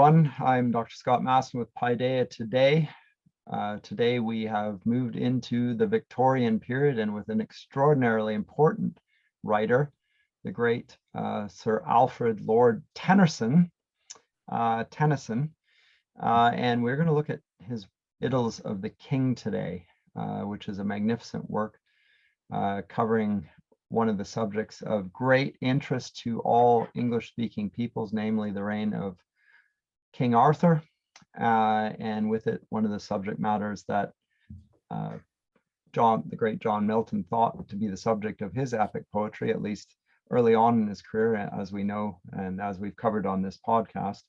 everyone. I'm Dr. Scott Masson with Paideia Today. Today we have moved into the Victorian period and with an extraordinarily important writer, the great Sir Alfred Lord Tennyson. And we're going to look at his Idylls of the King today, which is a magnificent work covering one of the subjects of great interest to all English-speaking peoples, namely the reign of King Arthur, and with it, one of the subject matters that the great John Milton thought to be the subject of his epic poetry, at least early on in his career, as we know, and as we've covered on this podcast.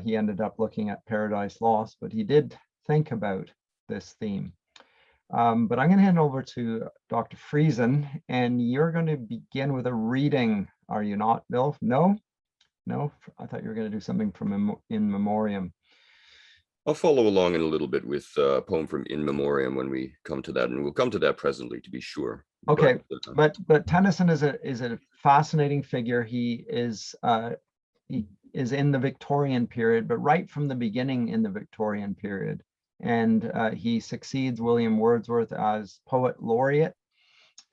He ended up looking at Paradise Lost, but he did think about this theme. But I'm going to hand over to Dr. Friesen, and you're going to begin with a reading, are you not, Bill? No? No? I thought you were going to do something from In Memoriam. I'll follow along in a little bit with a poem from In Memoriam when we come to that, and we'll come to that presently, to be sure. Okay, but Tennyson is a fascinating figure. He is in the Victorian period, but right from the beginning in the Victorian period. And he succeeds William Wordsworth as Poet Laureate.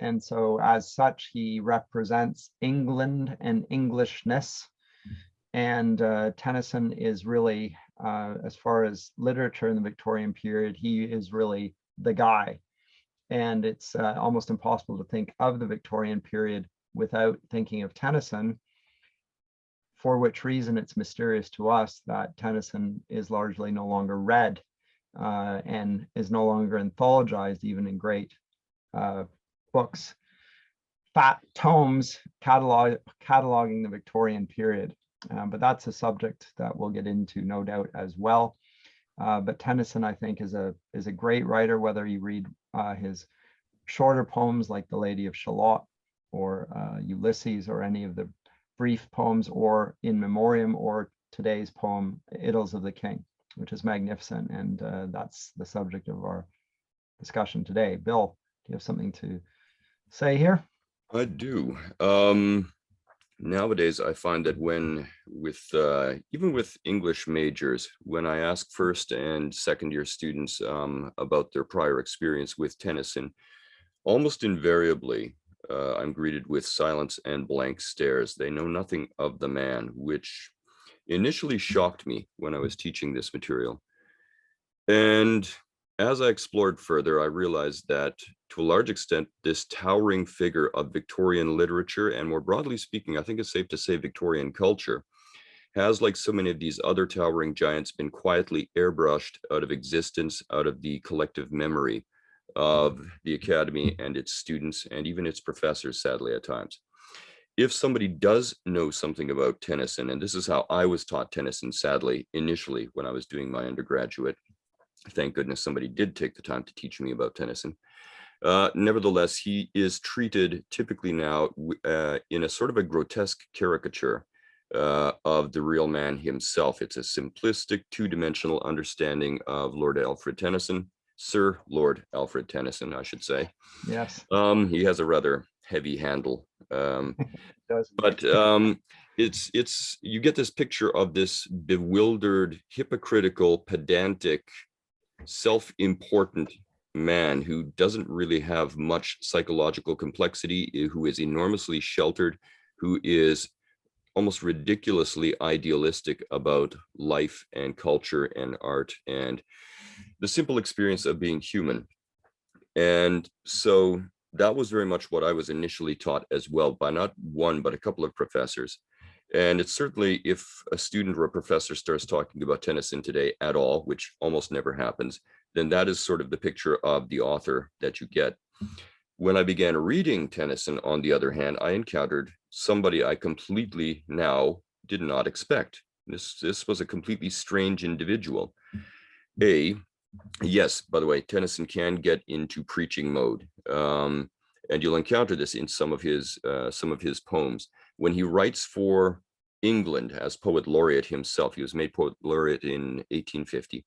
And so as such, he represents England and Englishness. And Tennyson is really, as far as literature in the Victorian period, he is really the guy. And it's almost impossible to think of the Victorian period without thinking of Tennyson, for which reason it's mysterious to us that Tennyson is largely no longer read. And is no longer anthologized, even in great books, fat tomes cataloging the Victorian period. But that's a subject that we'll get into, no doubt, as well. But Tennyson, I think, is a great writer, whether you read his shorter poems like The Lady of Shalott or Ulysses, or any of the brief poems, or In Memoriam, or today's poem, Idylls of the King, which is magnificent, and that's the subject of our discussion today. Bill, do you have something to say here? I do. Nowadays, I find that even with English majors, when I ask first and second year students about their prior experience with Tennyson, almost invariably, I'm greeted with silence and blank stares. They know nothing of the man, which initially shocked me when I was teaching this material. And as I explored further, I realized that to a large extent, this towering figure of Victorian literature, and more broadly speaking, I think it's safe to say Victorian culture, has, like so many of these other towering giants, been quietly airbrushed out of existence, out of the collective memory of the academy and its students, and even its professors, sadly, at times. If somebody does know something about Tennyson, and this is how I was taught Tennyson, sadly, initially when I was doing my undergraduate, thank goodness somebody did take the time to teach me about Tennyson. Nevertheless, he is treated typically now in a sort of a grotesque caricature of the real man himself. It's a simplistic, two-dimensional understanding of Lord Alfred Tennyson, Sir Lord Alfred Tennyson, I should say. Yes. He has a rather heavy handle. But it's you get this picture of this bewildered, hypocritical, pedantic, self-important man who doesn't really have much psychological complexity, who is enormously sheltered, who is almost ridiculously idealistic about life and culture and art and the simple experience of being human. And so that was very much what I was initially taught as well, by not one, but a couple of professors. And it's certainly, if a student or a professor starts talking about Tennyson today at all, which almost never happens, then that is sort of the picture of the author that you get. When I began reading Tennyson, on the other hand, I encountered somebody I completely now did not expect. This was a completely strange individual. Yes, by the way, Tennyson can get into preaching mode, and you'll encounter this in some of his poems. When he writes for England as Poet Laureate himself, he was made Poet Laureate in 1850.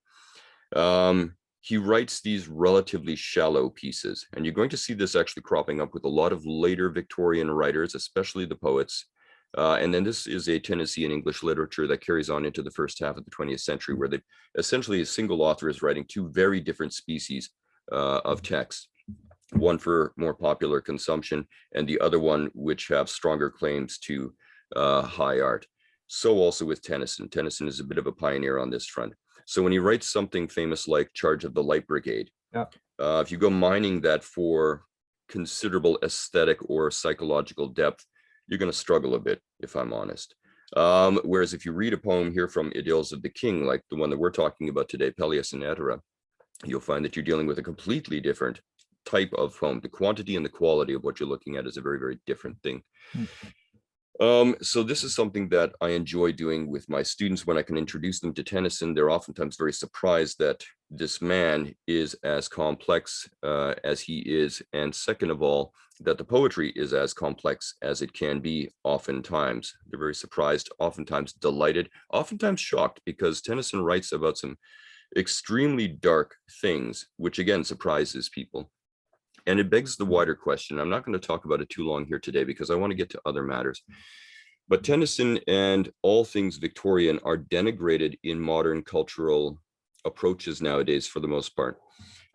He writes these relatively shallow pieces, and you're going to see this actually cropping up with a lot of later Victorian writers, especially the poets, And then this is a tendency in English literature that carries on into the first half of the 20th century, where essentially a single author is writing two very different species of text, one for more popular consumption and the other one which have stronger claims to high art. So also with Tennyson. Tennyson is a bit of a pioneer on this front. So when he writes something famous like Charge of the Light Brigade, Yeah. If you go mining that for considerable aesthetic or psychological depth, you're going to struggle a bit, if I'm honest. Whereas if you read a poem here from Idylls of the King, like the one that we're talking about today, Peleus and Etera, you'll find that you're dealing with a completely different type of poem. The quantity and the quality of what you're looking at is a very, very different thing. So this is something that I enjoy doing with my students. When I can introduce them to Tennyson, they're oftentimes very surprised that this man is as complex as he is. And second of all, that the poetry is as complex as it can be oftentimes. They're very surprised, oftentimes delighted, oftentimes shocked, because Tennyson writes about some extremely dark things, which again surprises people. And it begs the wider question. I'm not going to talk about it too long here today because I want to get to other matters. But Tennyson and all things Victorian are denigrated in modern cultural approaches nowadays for the most part,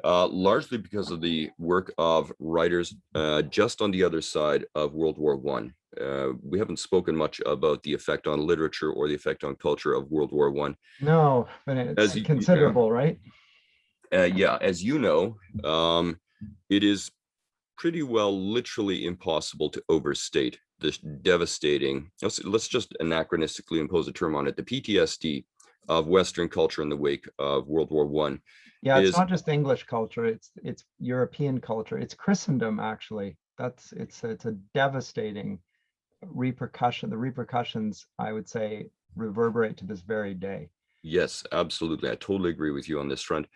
largely because of the work of writers just on the other side of World War I. We haven't spoken much about the effect on literature or the effect on culture of World War I. No, but it's considerable, right? Yeah, as you know, it is pretty well literally impossible to overstate this devastating, let's just anachronistically impose a term on it, the PTSD of Western culture in the wake of World War I. Yeah, it's not just English culture, it's European culture, it's Christendom, actually. It's a devastating repercussion. The repercussions, I would say, reverberate to this very day. Yes, absolutely. I totally agree with you on this front.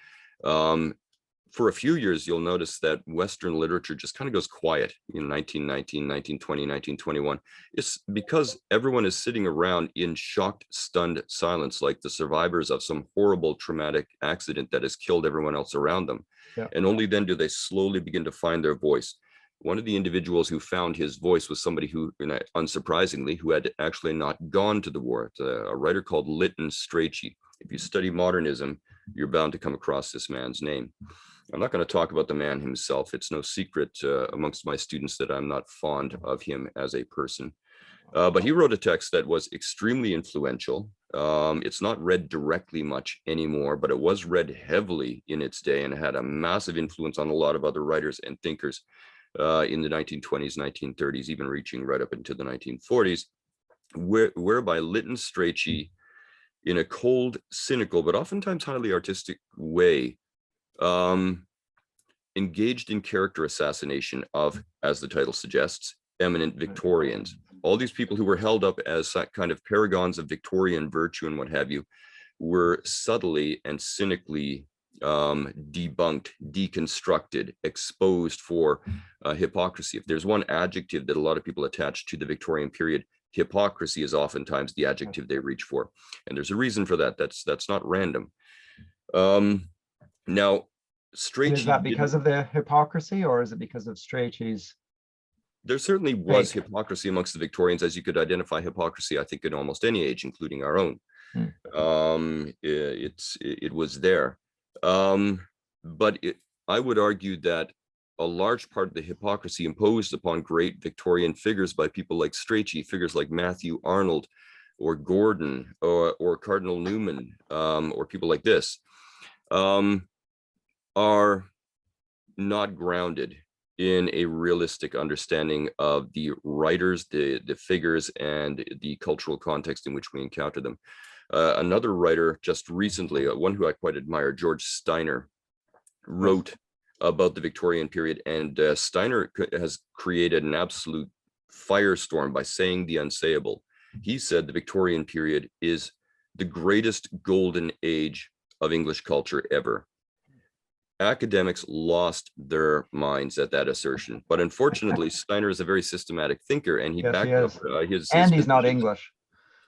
For a few years, you'll notice that Western literature just kind of goes quiet in 1919, 1920, 1921. It's because everyone is sitting around in shocked, stunned silence, like the survivors of some horrible traumatic accident that has killed everyone else around them. Yeah. And only then do they slowly begin to find their voice. One of the individuals who found his voice was somebody who, unsurprisingly, who had actually not gone to the war. It's a writer called Lytton Strachey. If you study modernism, you're bound to come across this man's name. I'm not going to talk about the man himself. It's no secret amongst my students that I'm not fond of him as a person. But he wrote a text that was extremely influential. It's not read directly much anymore, but it was read heavily in its day and had a massive influence on a lot of other writers and thinkers in the 1920s, 1930s, even reaching right up into the 1940s, whereby Lytton Strachey, in a cold, cynical, but oftentimes highly artistic way, engaged in character assassination of, as the title suggests, eminent Victorians. All these people who were held up as kind of paragons of Victorian virtue and what have you were subtly and cynically debunked, deconstructed, exposed for hypocrisy. If there's one adjective that a lot of people attach to the Victorian period, hypocrisy is oftentimes the adjective they reach for. And there's a reason for that. That's not random. Now, Strachey, is that because of the hypocrisy, or is it because of Strachey's? There certainly was hypocrisy amongst the Victorians, as you could identify hypocrisy, I think, in almost any age, including our own. It was there. But I would argue that a large part of the hypocrisy imposed upon great Victorian figures by people like Strachey, figures like Matthew Arnold or Gordon or Cardinal Newman, or people like this, are not grounded in a realistic understanding of the writers, the figures, and the cultural context in which we encounter them. Another writer just recently, one who I quite admire, George Steiner, wrote about the Victorian period, and Steiner has created an absolute firestorm by saying the unsayable. He said the Victorian period is the greatest golden age of English culture ever. Academics lost their minds at that assertion, but unfortunately, Steiner is a very systematic thinker, and he backed up his and he's not English.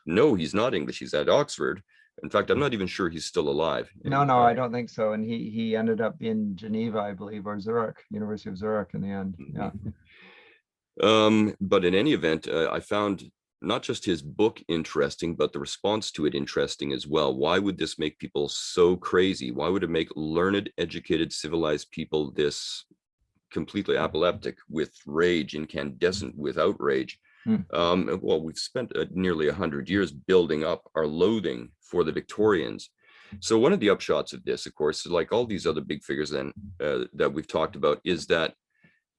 No, he's not English. He's at Oxford. In fact, I'm not even sure he's still alive. No, I don't think so. And he ended up in Geneva, I believe, or Zurich, University of Zurich in the end. Yeah. But in any event, I found not just his book interesting, but the response to it interesting as well. Why would this make people so crazy? Why would it make learned, educated, civilized people this completely apoplectic, with rage, incandescent with outrage? Well, we've spent nearly 100 years building up our loathing for the Victorians. So one of the upshots of this, of course, like all these other big figures then that we've talked about, is that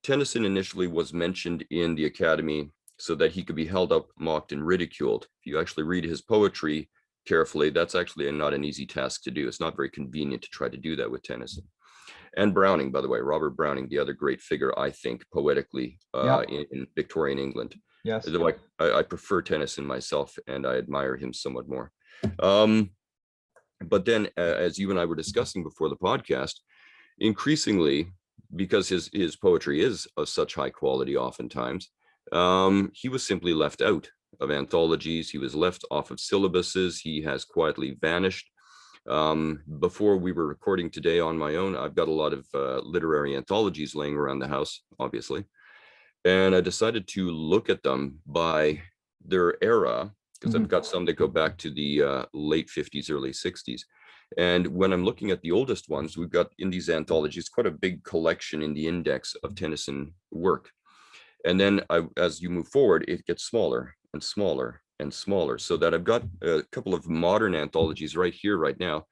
Tennyson initially was mentioned in the Academy so that he could be held up, mocked, and ridiculed. If you actually read his poetry carefully, that's actually not an easy task to do. It's not very convenient to try to do that with Tennyson. And Browning, by the way, Robert Browning, the other great figure, I think, poetically in Victorian England. Yes. Though I prefer Tennyson myself, and I admire him somewhat more. But then, as you and I were discussing before the podcast, increasingly, because his poetry is of such high quality oftentimes, he was simply left out of anthologies. He was left off of syllabuses. He has quietly vanished. Before we were recording today on my own, I've got a lot of literary anthologies laying around the house, obviously. And I decided to look at them by their era, because I've got some that go back to the late 50s, early 60s. And when I'm looking at the oldest ones, we've got in these anthologies quite a big collection in the index of Tennyson work. And then as you move forward, it gets smaller and smaller and smaller, so that I've got a couple of modern anthologies right here, right now,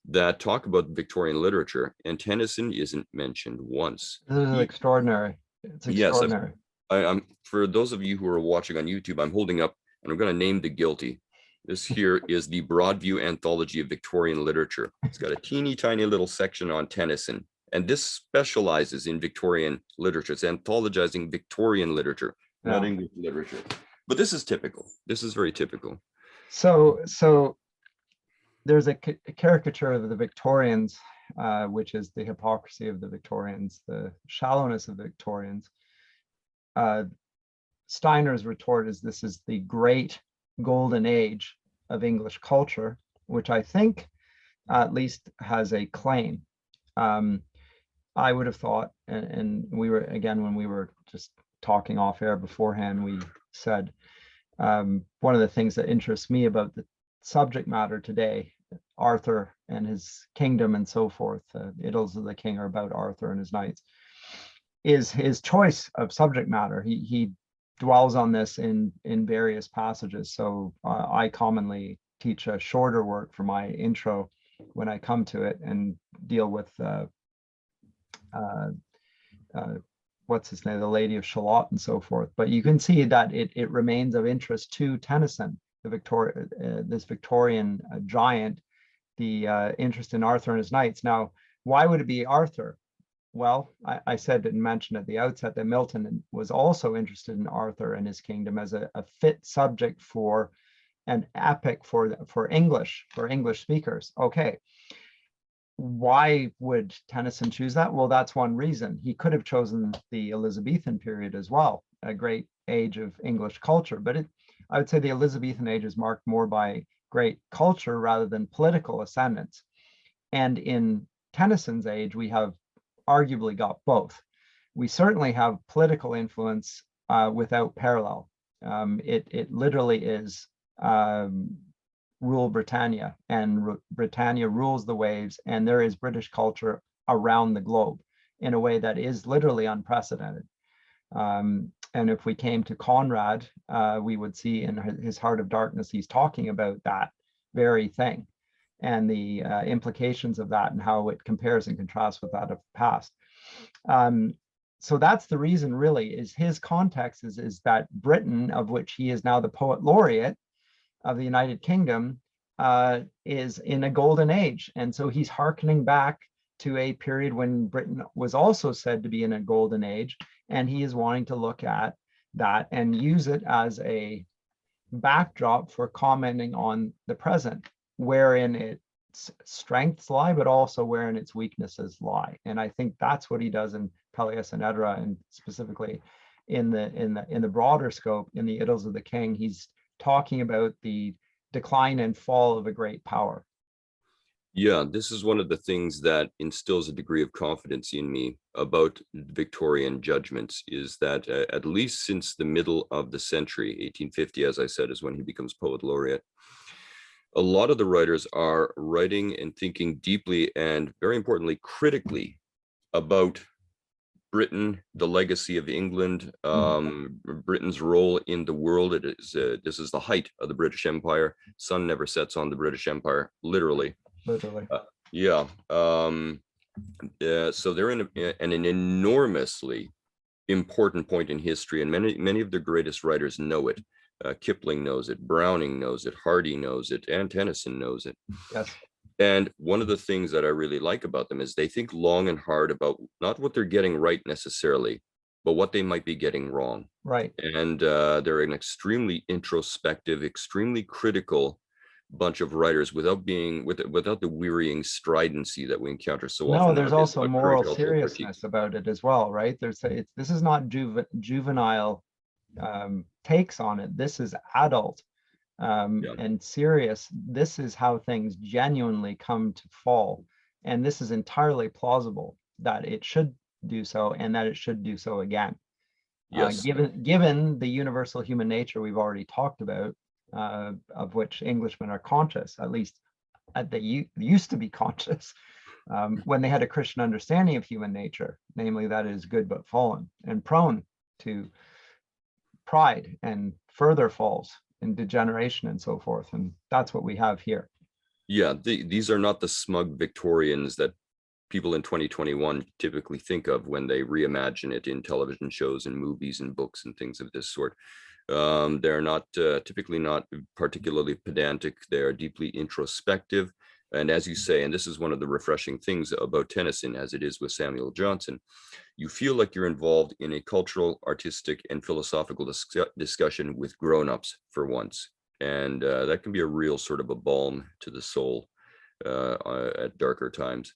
that talk about Victorian literature, and Tennyson isn't mentioned once. This is extraordinary. It's extraordinary. Yes, I'm for those of you who are watching on YouTube, I'm holding up, and I'm going to name the guilty. This here is the Broadview Anthology of Victorian Literature. It's got a teeny tiny little section on Tennyson, and this specializes in Victorian literature. It's anthologizing Victorian literature, not English literature. But this is typical. This is very typical. So there's a caricature of the Victorians, which is the hypocrisy of the Victorians, the shallowness of the Victorians. Steiner's retort is this is the great golden age of English culture, which I think at least has a claim. I would have thought, and we were, again, when we were just talking off air beforehand, we said one of the things that interests me about the subject matter today, Arthur and his kingdom and so forth, Idylls of the King are about Arthur and his knights, is his choice of subject matter. He dwells on this in various passages. So I commonly teach a shorter work for my intro when I come to it and deal with what's his name, the Lady of Shalott and so forth. But you can see that it remains of interest to Tennyson, this Victorian giant, the interest in Arthur and his knights. Now, why would it be Arthur? Well, I said and mentioned at the outset that Milton was also interested in Arthur and his kingdom as a fit subject for an epic for English speakers. Okay. Why would Tennyson choose that? Well, that's one reason. He could have chosen the Elizabethan period as well, a great age of English culture. But I would say the Elizabethan age is marked more by great culture rather than political ascendance. And in Tennyson's age, we have arguably got both. We certainly have political influence without parallel. It literally is rule Britannia, and Britannia rules the waves, and there is British culture around the globe in a way that is literally unprecedented. And if we came to Conrad, we would see in his Heart of Darkness, he's talking about that very thing and the implications of that and how it compares and contrasts with that of the past. So that's the reason, really, is his context is that Britain, of which he is now the Poet Laureate of the United Kingdom, is in a golden age. And so he's hearkening back to a period when Britain was also said to be in a golden age, and he is wanting to look at that and use it as a backdrop for commenting on the present, wherein its strengths lie, but also wherein its weaknesses lie. And I think that's what he does in Peleus and Edra, and specifically in the broader scope, in the Idylls of the King, he's talking about the decline and fall of a great power. Yeah, this is one of the things that instills a degree of confidence in me about Victorian judgments, is that at least since the middle of the century, 1850, as I said, is when he becomes Poet Laureate, a lot of the writers are writing and thinking deeply and, very importantly, critically about Britain, the legacy of England, Britain's role in the world. It is this is the height of the British Empire. Sun never sets on the British Empire, literally. Literally. Yeah. So they're in an enormously important point in history, and many of the greatest writers know it. Kipling knows it, Browning knows it, Hardy knows it, and Tennyson knows it. Yes. And one of the things that I really like about them is they think long and hard about not what they're getting right necessarily, but what they might be getting wrong. Right. And they're an extremely introspective, extremely critical bunch of writers without the wearying stridency that we encounter so No, often there's nowadays also about moral great author critique. seriousness about it as well, right? This is not juvenile takes on it. This is adult Yeah. and serious. This is how things genuinely come to fall. And this is entirely plausible that it should do so, and that it should do so again. Yes. Given the universal human nature we've already talked about, of which Englishmen are conscious, at least they used to be conscious, when they had a Christian understanding of human nature, namely that it is good but fallen and prone to pride and further falls and degeneration and so forth. And that's what we have here. Yeah, these are not the smug Victorians that people in 2021 typically think of when they reimagine it in television shows and movies and books and things of this sort. They're not typically not particularly pedantic. They are deeply introspective. And as you say, and this is one of the refreshing things about Tennyson, as it is with Samuel Johnson, you feel like you're involved in a cultural, artistic, and philosophical discussion with grown-ups for once. And that can be a real sort of a balm to the soul at darker times.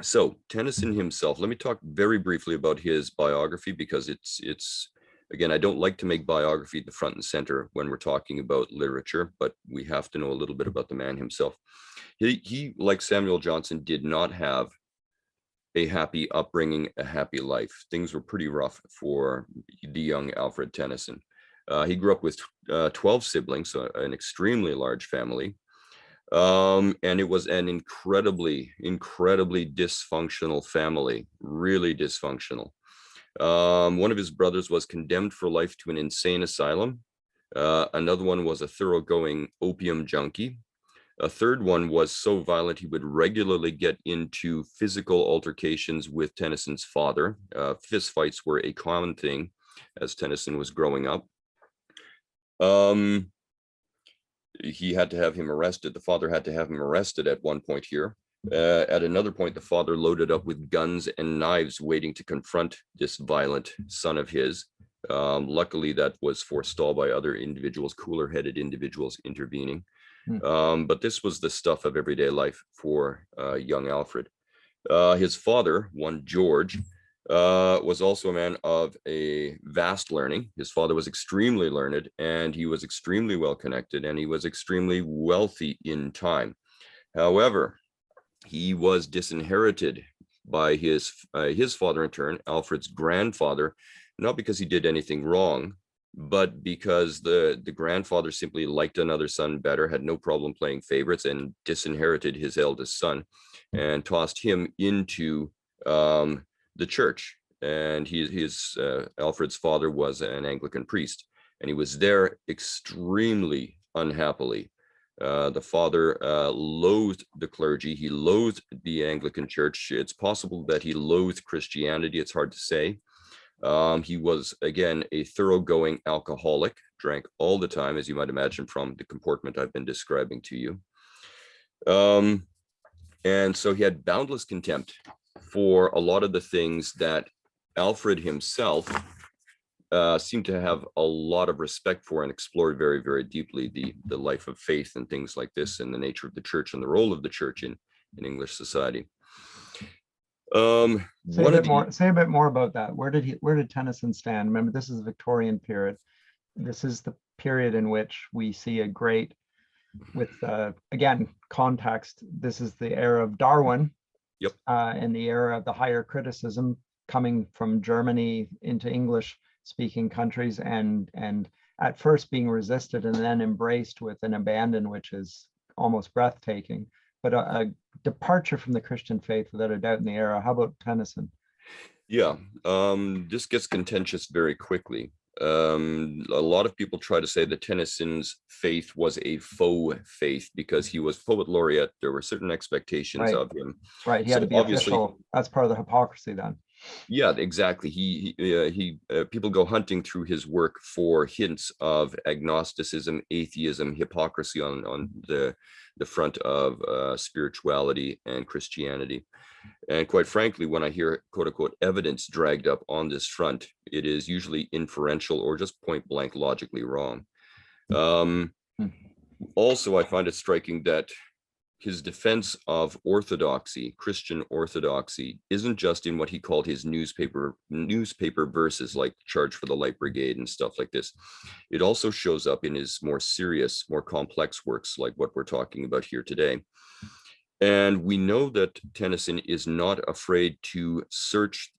So Tennyson himself, let me talk very briefly about his biography, because it's again, I don't like to make biography the front and center when we're talking about literature, but we have to know a little bit about the man himself. He, like Samuel Johnson, did not have a happy upbringing, a happy life. Things were pretty rough for the young Alfred Tennyson. He grew up with 12 siblings, so an extremely large family. And it was an incredibly dysfunctional family, really dysfunctional. One of his brothers was condemned for life to an insane asylum. Another one was a thoroughgoing opium junkie. A third one was so violent he would regularly get into physical altercations with Tennyson's father. Fist fights were a common thing as Tennyson was growing up. He had to have him arrested. The father had to have him arrested at one point here. At another point, the father loaded up with guns and knives waiting to confront this violent son of his. Luckily, that was forestalled by other individuals, cooler-headed individuals intervening. But this was the stuff of everyday life for young Alfred. His father, one George, was also a man of a vast learning. His father was extremely learned, and he was extremely well connected, and he was extremely wealthy in time. However, he was disinherited by his father in turn, Alfred's grandfather, not because he did anything wrong, but because the grandfather simply liked another son better, had no problem playing favorites, and disinherited his eldest son and tossed him into the church. And Alfred's father was an Anglican priest, and he was there extremely unhappily. The father loathed the clergy. He loathed the Anglican church. It's possible that he loathed Christianity. It's hard to say. He was, again, a thoroughgoing alcoholic, drank all the time, as you might imagine from the comportment I've been describing to you. And so he had boundless contempt for a lot of the things that Alfred himself seemed to have a lot of respect for and explored very, very deeply, the life of faith and things like this, and the nature of the church and the role of the church in English society. Say a bit more about that. Where did Tennyson stand? Remember, this is the Victorian period. This is the period in which we see a great with again, context. This is the era of Darwin. Yep. And the era of the higher criticism coming from Germany into English-speaking countries, and at first being resisted and then embraced with an abandon which is almost breathtaking, but a departure from the Christian faith without a doubt in the era. How about Tennyson? Yeah, this gets contentious very quickly. A lot of people try to say that Tennyson's faith was a faux faith because he was poet laureate. There were certain expectations Right. of him. Right, he So had to be obviously, official. That's part of the hypocrisy then. yeah, exactly. People go hunting through his work for hints of agnosticism, atheism, hypocrisy on the front of spirituality and Christianity. And quite frankly, when I hear quote unquote evidence dragged up on this front, it is usually inferential or just point blank logically wrong. Also, I find it striking that his defense of orthodoxy, Christian orthodoxy, isn't just in what he called his newspaper verses like Charge for the Light Brigade and stuff like this. It also shows up in his more serious, more complex works like what we're talking about here today. And we know that Tennyson is not afraid to search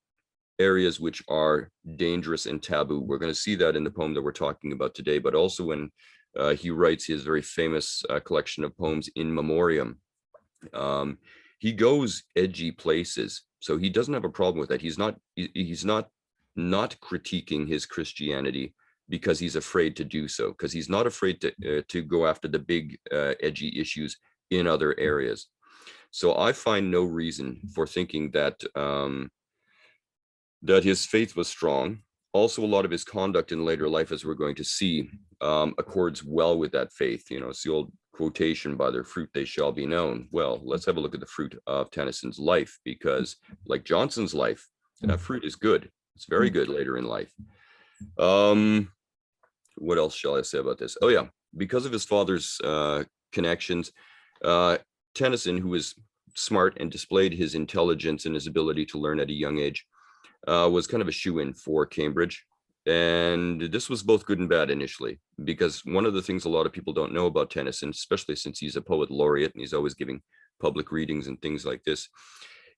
areas which are dangerous and taboo. We're going to see that in the poem that we're talking about today, but also when he writes his very famous collection of poems In Memoriam. He goes edgy places, so he doesn't have a problem with that. He's not critiquing his Christianity because he's afraid to do so, because he's not afraid to go after the big edgy issues in other areas. So I find no reason for thinking that that his faith was strong. Also, a lot of his conduct in later life, as we're going to see, accords well with that faith. You know, it's the old quotation, by their fruit they shall be known. Well, let's have a look at the fruit of Tennyson's life, because like Johnson's life, that fruit is good. It's very good later in life. What else shall I say about this? Oh yeah, because of his father's connections, Tennyson, who was smart and displayed his intelligence and his ability to learn at a young age, was kind of a shoe-in for Cambridge. And this was both good and bad initially, because one of the things a lot of people don't know about Tennyson, especially since he's a poet laureate and he's always giving public readings and things like this,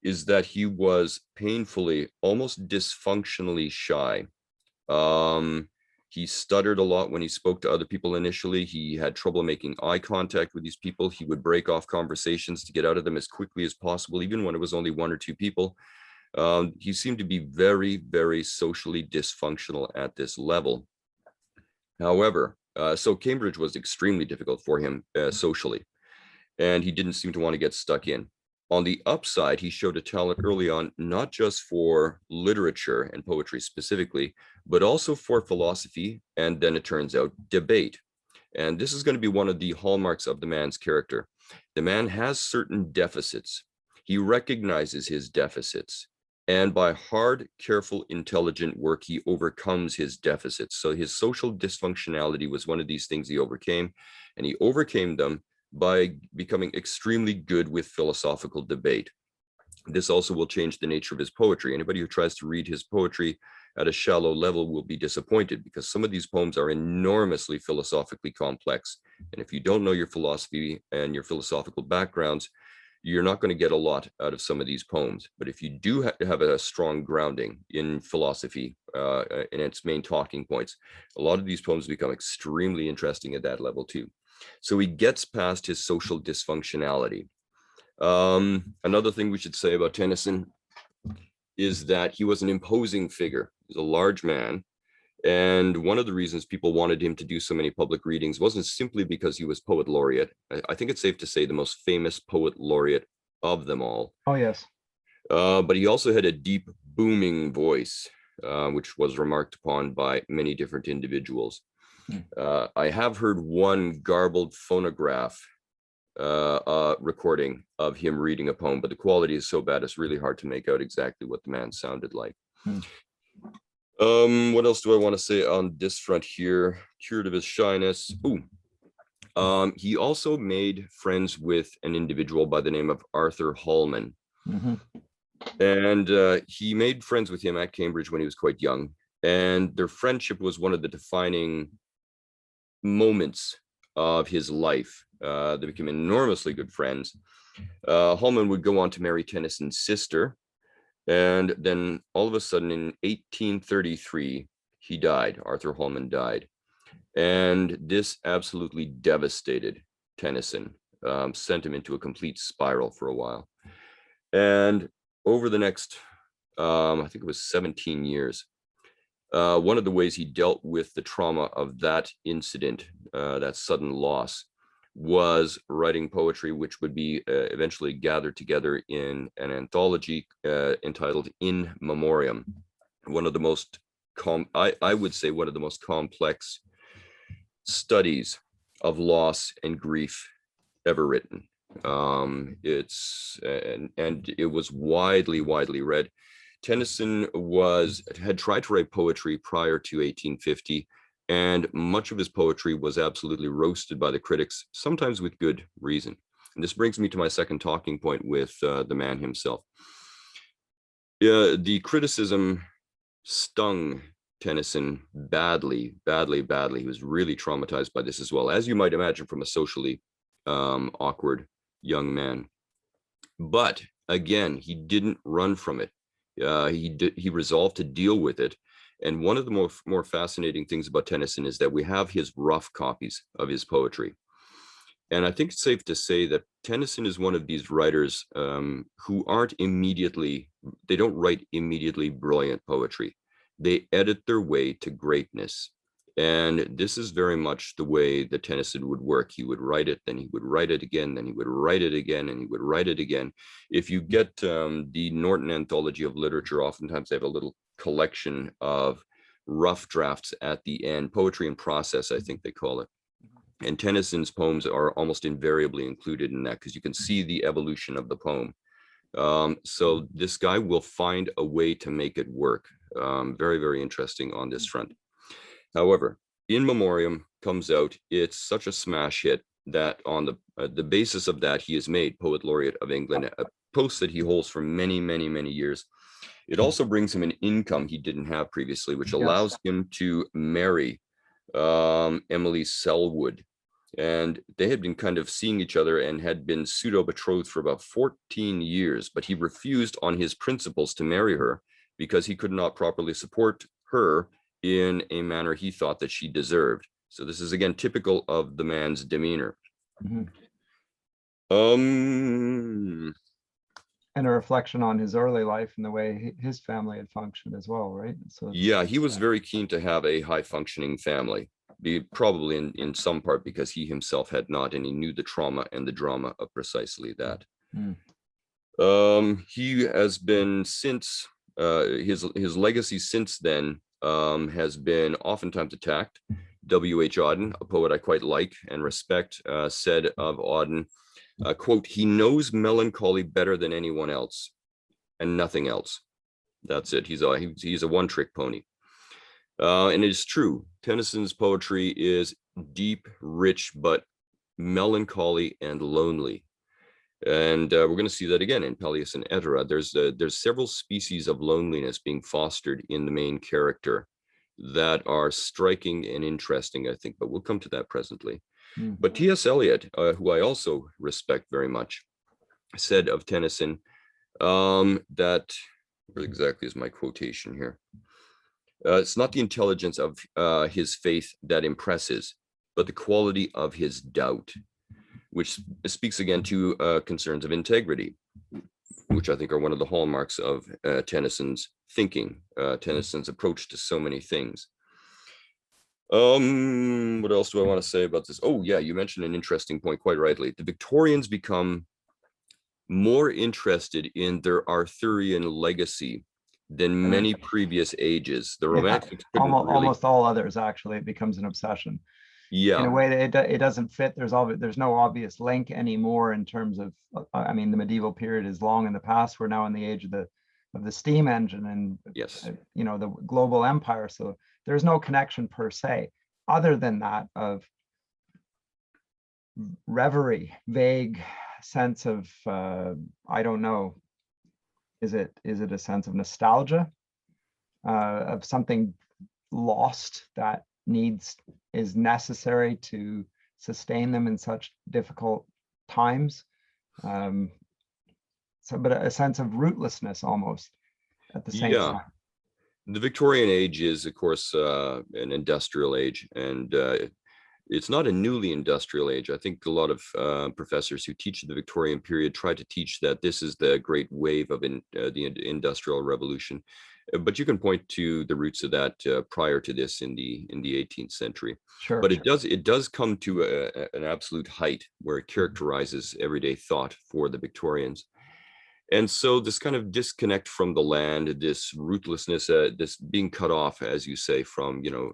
is that he was painfully, almost dysfunctionally shy. He stuttered a lot when he spoke to other people initially. He had trouble making eye contact with these people. He would break off conversations to get out of them as quickly as possible, even when it was only one or two people. He seemed to be very, very socially dysfunctional at this level. However, so Cambridge was extremely difficult for him socially, and he didn't seem to want to get stuck in. On the upside, he showed a talent early on, not just for literature and poetry specifically, but also for philosophy, and then it turns out debate. And this is going to be one of the hallmarks of the man's character. The man has certain deficits. He recognizes his deficits. And by hard, careful, intelligent work, he overcomes his deficits. So his social dysfunctionality was one of these things he overcame, and he overcame them by becoming extremely good with philosophical debate. This also will change the nature of his poetry. Anybody who tries to read his poetry at a shallow level will be disappointed, because some of these poems are enormously philosophically complex. And if you don't know your philosophy and your philosophical backgrounds, you're not going to get a lot out of some of these poems. But if you do have a strong grounding in philosophy and its main talking points, a lot of these poems become extremely interesting at that level too. So he gets past his social dysfunctionality. Another thing we should say about Tennyson is that he was an imposing figure. He's a large man. And one of the reasons people wanted him to do so many public readings wasn't simply because he was poet laureate. I think it's safe to say the most famous poet laureate of them all. Oh, yes. But he also had a deep, booming voice, which was remarked upon by many different individuals. I have heard one garbled phonograph recording of him reading a poem, but the quality is so bad it's really hard to make out exactly what the man sounded like. What else do I want to say on this front here? Cured of his shyness. He also made friends with an individual by the name of Arthur Hallman. And he made friends with him at Cambridge when he was quite young. And their friendship was one of the defining moments of his life. They became enormously good friends. Hallman would go on to marry Tennyson's sister. And then all of a sudden in 1833, he died. Arthur Hallman died. And this absolutely devastated Tennyson, sent him into a complete spiral for a while. And over the next, I think it was 17 years, one of the ways he dealt with the trauma of that incident, that sudden loss, was writing poetry, which would be eventually gathered together in an anthology entitled In Memoriam. One of the most, I would say, one of the most complex studies of loss and grief ever written. And it was widely read. Tennyson had tried to write poetry prior to 1850, and much of his poetry was absolutely roasted by the critics, sometimes with good reason. And this brings me to my second talking point with the man himself. The criticism stung Tennyson badly. He was really traumatized by this as well, as you might imagine from a socially awkward young man. But again, he didn't run from it. He resolved to deal with it. And one of the more fascinating things about Tennyson is that we have his rough copies of his poetry. And I think it's safe to say that Tennyson is one of these writers who they don't write immediately brilliant poetry. They edit their way to greatness. And this is very much the way that Tennyson would work. He would write it, then he would write it again, then he would write it again, and he would write it again. If you get the Norton Anthology of Literature, oftentimes they have a little collection of rough drafts at the end, poetry in process, I think they call it. And Tennyson's poems are almost invariably included in that because you can see the evolution of the poem. So this guy will find a way to make it work. Very interesting on this front. However, In Memoriam comes out. It's such a smash hit that on the basis of that, he is made Poet Laureate of England, a post that he holds for many years. It also brings him an income he didn't have previously, which allows him to marry Emily Selwood. And they had been kind of seeing each other and had been pseudo-betrothed for about 14 years, but he refused on his principles to marry her because he could not properly support her in a manner he thought that she deserved. So this is again typical of the man's demeanor. And a reflection on his early life and the way his family had functioned as well, right? So yeah, he was very keen to have a high functioning family, probably in some part because he himself had not, and he knew the trauma and the drama of precisely that. He has been since his legacy since then has been oftentimes attacked. W.H. Auden, a poet I quite like and respect, said of Auden, quote, "He knows melancholy better than anyone else and nothing else." That's it. He's a one-trick pony. And it is true. Tennyson's poetry is deep, rich, but melancholy and lonely. And we're going to see that again in Peleus and Etera. There's several species of loneliness being fostered in the main character that are striking and interesting, I think, but we'll come to that presently. But T.S. Eliot, who I also respect very much, said of Tennyson that, where exactly is my quotation here? It's not the intelligence of his faith that impresses, but the quality of his doubt, which speaks again to concerns of integrity, which I think are one of the hallmarks of Tennyson's thinking, Tennyson's approach to so many things. What else do I want to say about this? Oh yeah, you mentioned an interesting point quite rightly. The Victorians become more interested in their Arthurian legacy than many previous ages. The Romantics almost all others, actually, it becomes an obsession. Yeah, in a way that it doesn't fit. There's no obvious link anymore in terms of, I mean, the medieval period is long in the past. We're now in the age of the steam engine and yes, you know, the global empire. So there's no connection per se, other than that of reverie, vague sense of I don't know. Is it a sense of nostalgia, of something lost that is necessary to sustain them in such difficult times. But a sense of rootlessness almost at the same Yeah. time. The Victorian age is, of course, an industrial age, and it's not a newly industrial age. I think a lot of professors who teach the Victorian period try to teach that this is the great wave of the Industrial Revolution. But you can point to the roots of that prior to this in the 18th century. Sure. But it does come to an absolute height where it characterizes everyday thought for the Victorians. And so this kind of disconnect from the land, this rootlessness, this being cut off, as you say, from, you know,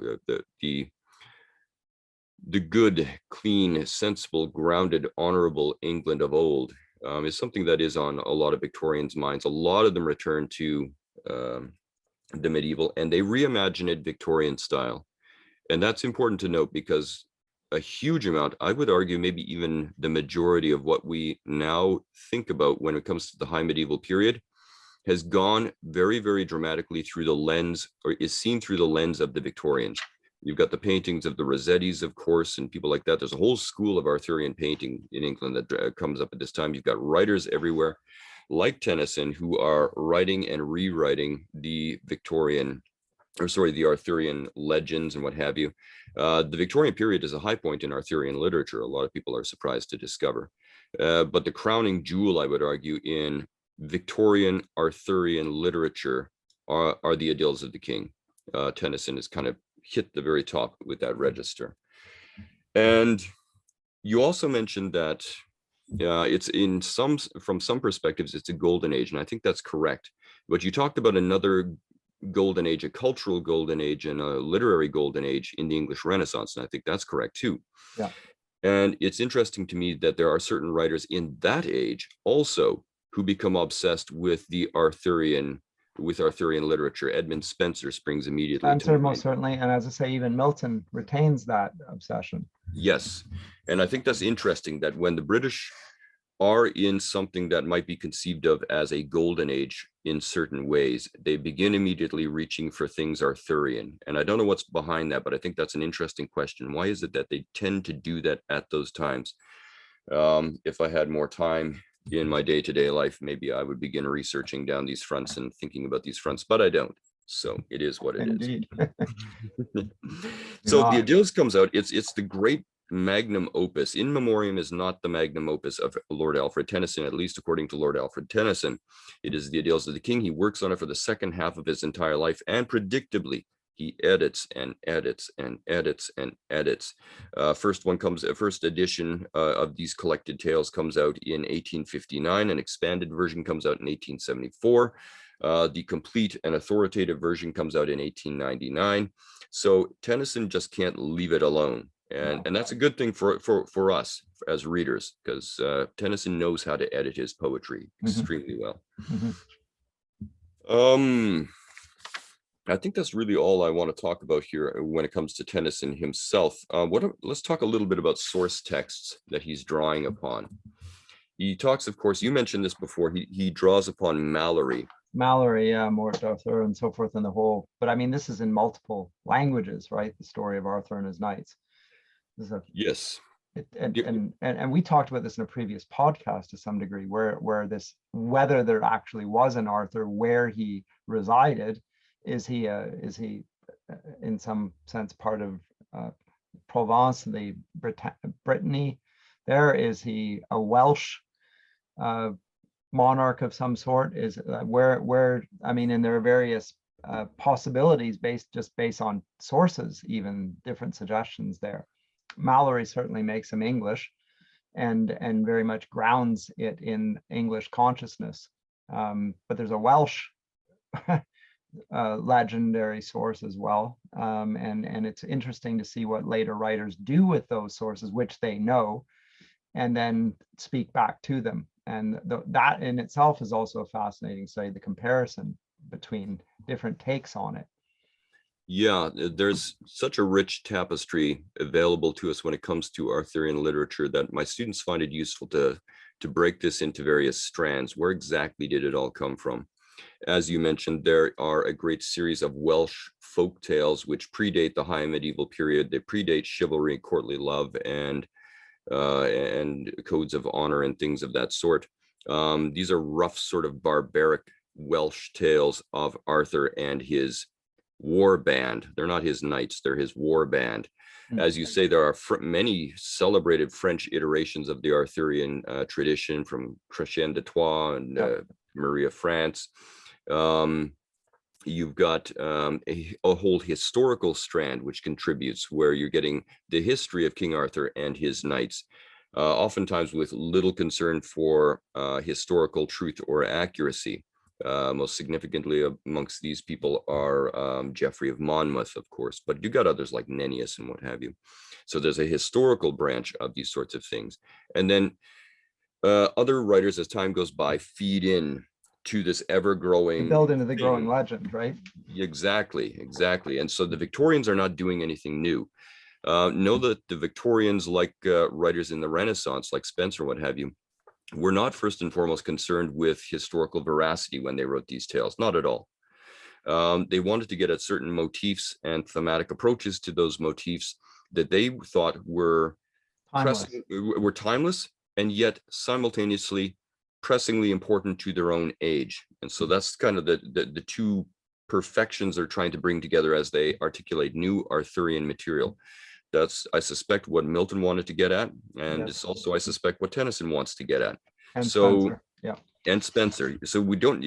the good, clean, sensible, grounded, honorable England of old, is something that is on a lot of Victorians' minds. A lot of them return to the medieval, and they reimagine it Victorian style. And that's important to note, because a huge amount, I would argue maybe even the majority of what we now think about when it comes to the high medieval period has gone very, very dramatically through the lens, or is seen through the lens of the Victorians. You've got the paintings of the Rossettis, of course, and people like that. There's a whole school of Arthurian painting in England that comes up at this time. You've got writers everywhere, like Tennyson, who are writing and rewriting the the Arthurian legends and what have you. The Victorian period is a high point in Arthurian literature. A lot of people are surprised to discover. But the crowning jewel, I would argue, in Victorian Arthurian literature are the Idylls of the King. Tennyson has kind of hit the very top with that register. And you also mentioned that it's from some perspectives, it's a golden age, and I think that's correct. But you talked about another golden age, a cultural golden age, and a literary golden age in the English Renaissance, and I think that's correct too. Yeah. And it's interesting to me that there are certain writers in that age also who become obsessed with Arthurian literature. Edmund Spenser springs immediately to Spenser, mind. most certainly, and as I say, even Milton retains that obsession. Yes, and I think that's interesting that when the British are in something that might be conceived of as a golden age in certain ways, they begin immediately reaching for things Arthurian. And I don't know what's behind that, but I think that's an interesting question. Why is it that they tend to do that at those times? If I had more time in my day-to-day life, maybe I would begin researching down these fronts and thinking about these fronts, but I don't. So it is what it Indeed. is. So the Idylls comes out. It's the great magnum opus. In Memoriam is not the magnum opus of Lord Alfred Tennyson, at least according to Lord Alfred Tennyson. It is the Idylls of the King. He works on it for the second half of his entire life, and predictably, he edits and edits and edits and edits. First edition of these collected tales comes out in 1859. An expanded version comes out in 1874. The complete and authoritative version comes out in 1899. So Tennyson just can't leave it alone. And that's a good thing for us as readers, because Tennyson knows how to edit his poetry extremely well. I think that's really all I want to talk about here when it comes to Tennyson himself. Let's talk a little bit about source texts that he's drawing upon. He talks, of course, you mentioned this before, he draws upon Malory. Malory, yeah, Morte d'Arthur and so forth in the whole. But I mean, this is in multiple languages, right? The story of Arthur and his knights. Yes. And we talked about this in a previous podcast to some degree, whether there actually was an Arthur, where he resided. Is he in some sense part of Provence, the Brittany? There is he a Welsh monarch of some sort? Is where I mean, and there are various possibilities based on sources, even different suggestions there. Malory certainly makes him English, and very much grounds it in English consciousness. But there's a Welsh legendary source as well, and it's interesting to see what later writers do with those sources, which they know, and then speak back to them. And that in itself is also a fascinating study, the comparison between different takes on it. Yeah, there's such a rich tapestry available to us when it comes to Arthurian literature that my students find it useful to break this into various strands. Where exactly did it all come from? As you mentioned, there are a great series of Welsh folk tales which predate the high medieval period. They predate chivalry, courtly love, and codes of honor and things of that sort. These are rough, sort of barbaric Welsh tales of Arthur and his war band. They're not his knights, they're his war band. As you say, there are many celebrated French iterations of the Arthurian tradition, from Chrétien de Troyes and Marie of France. You've got a whole historical strand which contributes, where you're getting the history of King Arthur and his knights, oftentimes with little concern for historical truth or accuracy. Most significantly amongst these people are Geoffrey of Monmouth, of course, but you got others like Nennius and what have you. So there's a historical branch of these sorts of things. And then other writers, as time goes by, feed in to this ever-growing, build into the growing legend, right? Exactly. And so the Victorians are not doing anything new. Know that the Victorians, like writers in the Renaissance, like Spencer, what have you, were not first and foremost concerned with historical veracity when they wrote these tales, not at all. They wanted to get at certain motifs and thematic approaches to those motifs that they thought were timeless, and yet simultaneously pressingly important to their own age. And so that's kind of the two perfections they're trying to bring together as they articulate new Arthurian material. That's, I suspect, what Milton wanted to get at, and it's also, I suspect, what Tennyson wants to get at. And Spencer, and Spencer. So we don't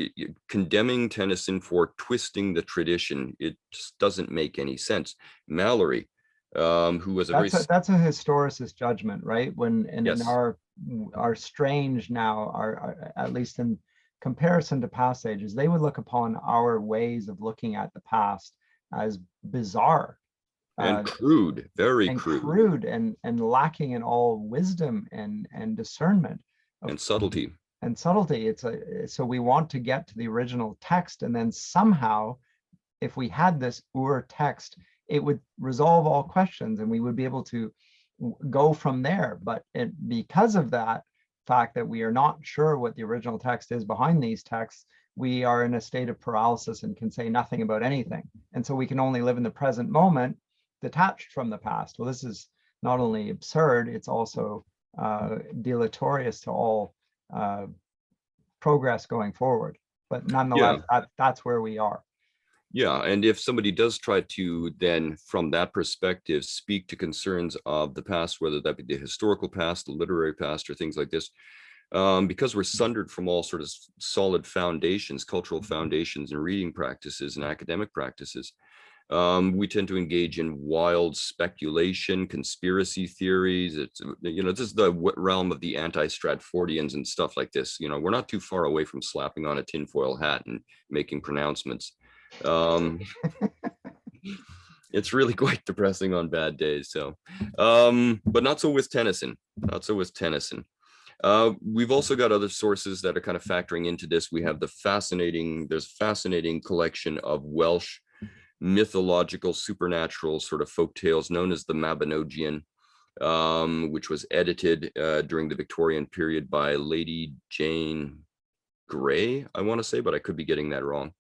condemning Tennyson for twisting the tradition. It just doesn't make any sense. Mallory, who was that's a historicist judgment, right? In our strange now, our at least in comparison to past ages, they would look upon our ways of looking at the past as bizarre and crude, very crude and lacking in all wisdom and discernment and subtlety. So we want to get to the original text, and then somehow, if we had this text, it would resolve all questions and we would be able to go from there. But because of that fact that we are not sure what the original text is behind these texts, we are in a state of paralysis and can say nothing about anything. And so we can only live in the present moment, detached from the past. Well, this is not only absurd, it's also deleterious to all progress going forward. But nonetheless, that's where we are. Yeah, and if somebody does try to then, from that perspective, speak to concerns of the past, whether that be the historical past, the literary past, or things like this, because we're sundered from all sort of solid foundations, cultural foundations, and reading practices and academic practices, we tend to engage in wild speculation, conspiracy theories. It's, this is the realm of the anti-Stratfordians and stuff like this. We're not too far away from slapping on a tinfoil hat and making pronouncements. It's really quite depressing on bad days. So, but not so with Tennyson. We've also got other sources that are kind of factoring into this. We have there's a fascinating collection of Welsh mythological, supernatural sort of folk tales known as the Mabinogian, which was edited during the Victorian period by Lady Jane Grey, I want to say, but I could be getting that wrong.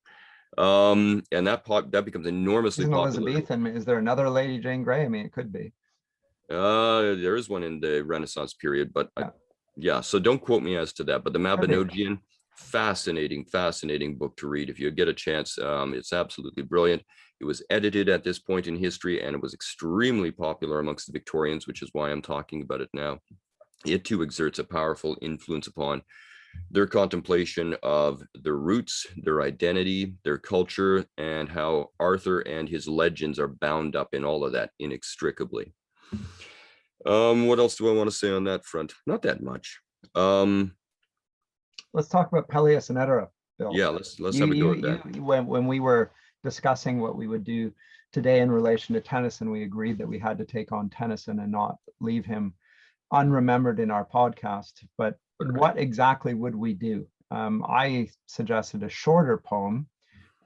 And that becomes enormously popular. Elizabethan. Is there another Lady Jane Grey? I mean, it could be. There is one in the Renaissance period, but so don't quote me as to that. But the Mabinogian, fascinating book to read if you get a chance. It's absolutely brilliant. It was edited at this point in history, and it was extremely popular amongst the Victorians, which is why I'm talking about it now. It too exerts a powerful influence upon their contemplation of their roots, their identity, their culture, and how Arthur and his legends are bound up in all of that inextricably. What else do I want to say on that front? Not that much. Let's talk about Peleus and Edera, Bill. Yeah, let's have a go at that. When we were discussing what we would do today in relation to Tennyson, we agreed that we had to take on Tennyson and not leave him unremembered in our podcast. But what exactly would we do? I suggested a shorter poem,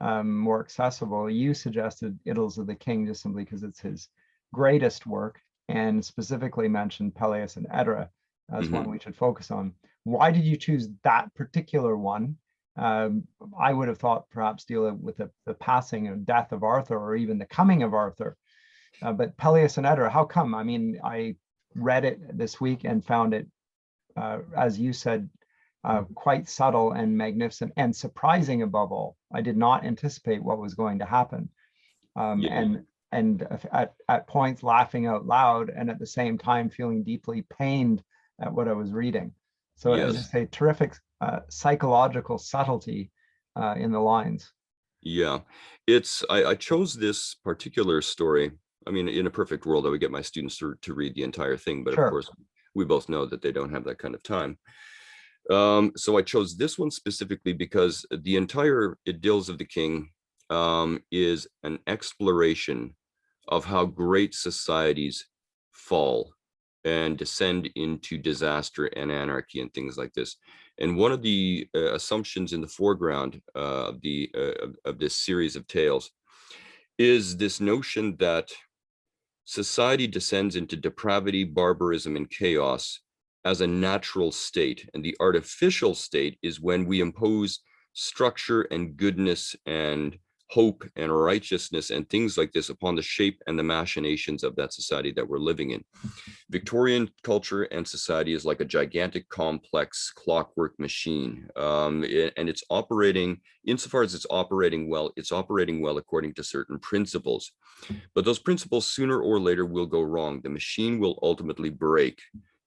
more accessible. You suggested Idylls of the King, just simply because it's his greatest work, and specifically mentioned Peleus and Edera as one we should focus on. Why did you choose that particular one? I would have thought perhaps deal with the passing and death of Arthur, or even the coming of Arthur. But Peleus and Edera, how come? I mean, I read it this week and found it, as you said, quite subtle and magnificent and surprising above all. I did not anticipate what was going to happen. Yeah. And at points laughing out loud, and at the same time feeling deeply pained at what I was reading. So as I Yes. say, terrific psychological subtlety in the lines. Yeah. I chose this particular story. I mean, in a perfect world, I would get my students to read the entire thing, but of Sure. course, we both know that they don't have that kind of time. So I chose this one specifically because the entire Idylls of the King is an exploration of how great societies fall and descend into disaster and anarchy and things like this. And one of the assumptions in the foreground of this series of tales is this notion that society descends into depravity, barbarism, and chaos as a natural state. And the artificial state is when we impose structure and goodness and hope and righteousness and things like this upon the shape and the machinations of that society that we're living in. Victorian culture and society is like a gigantic, complex clockwork machine. And it's operating, insofar as it's operating well according to certain principles. But those principles sooner or later will go wrong. The machine will ultimately break.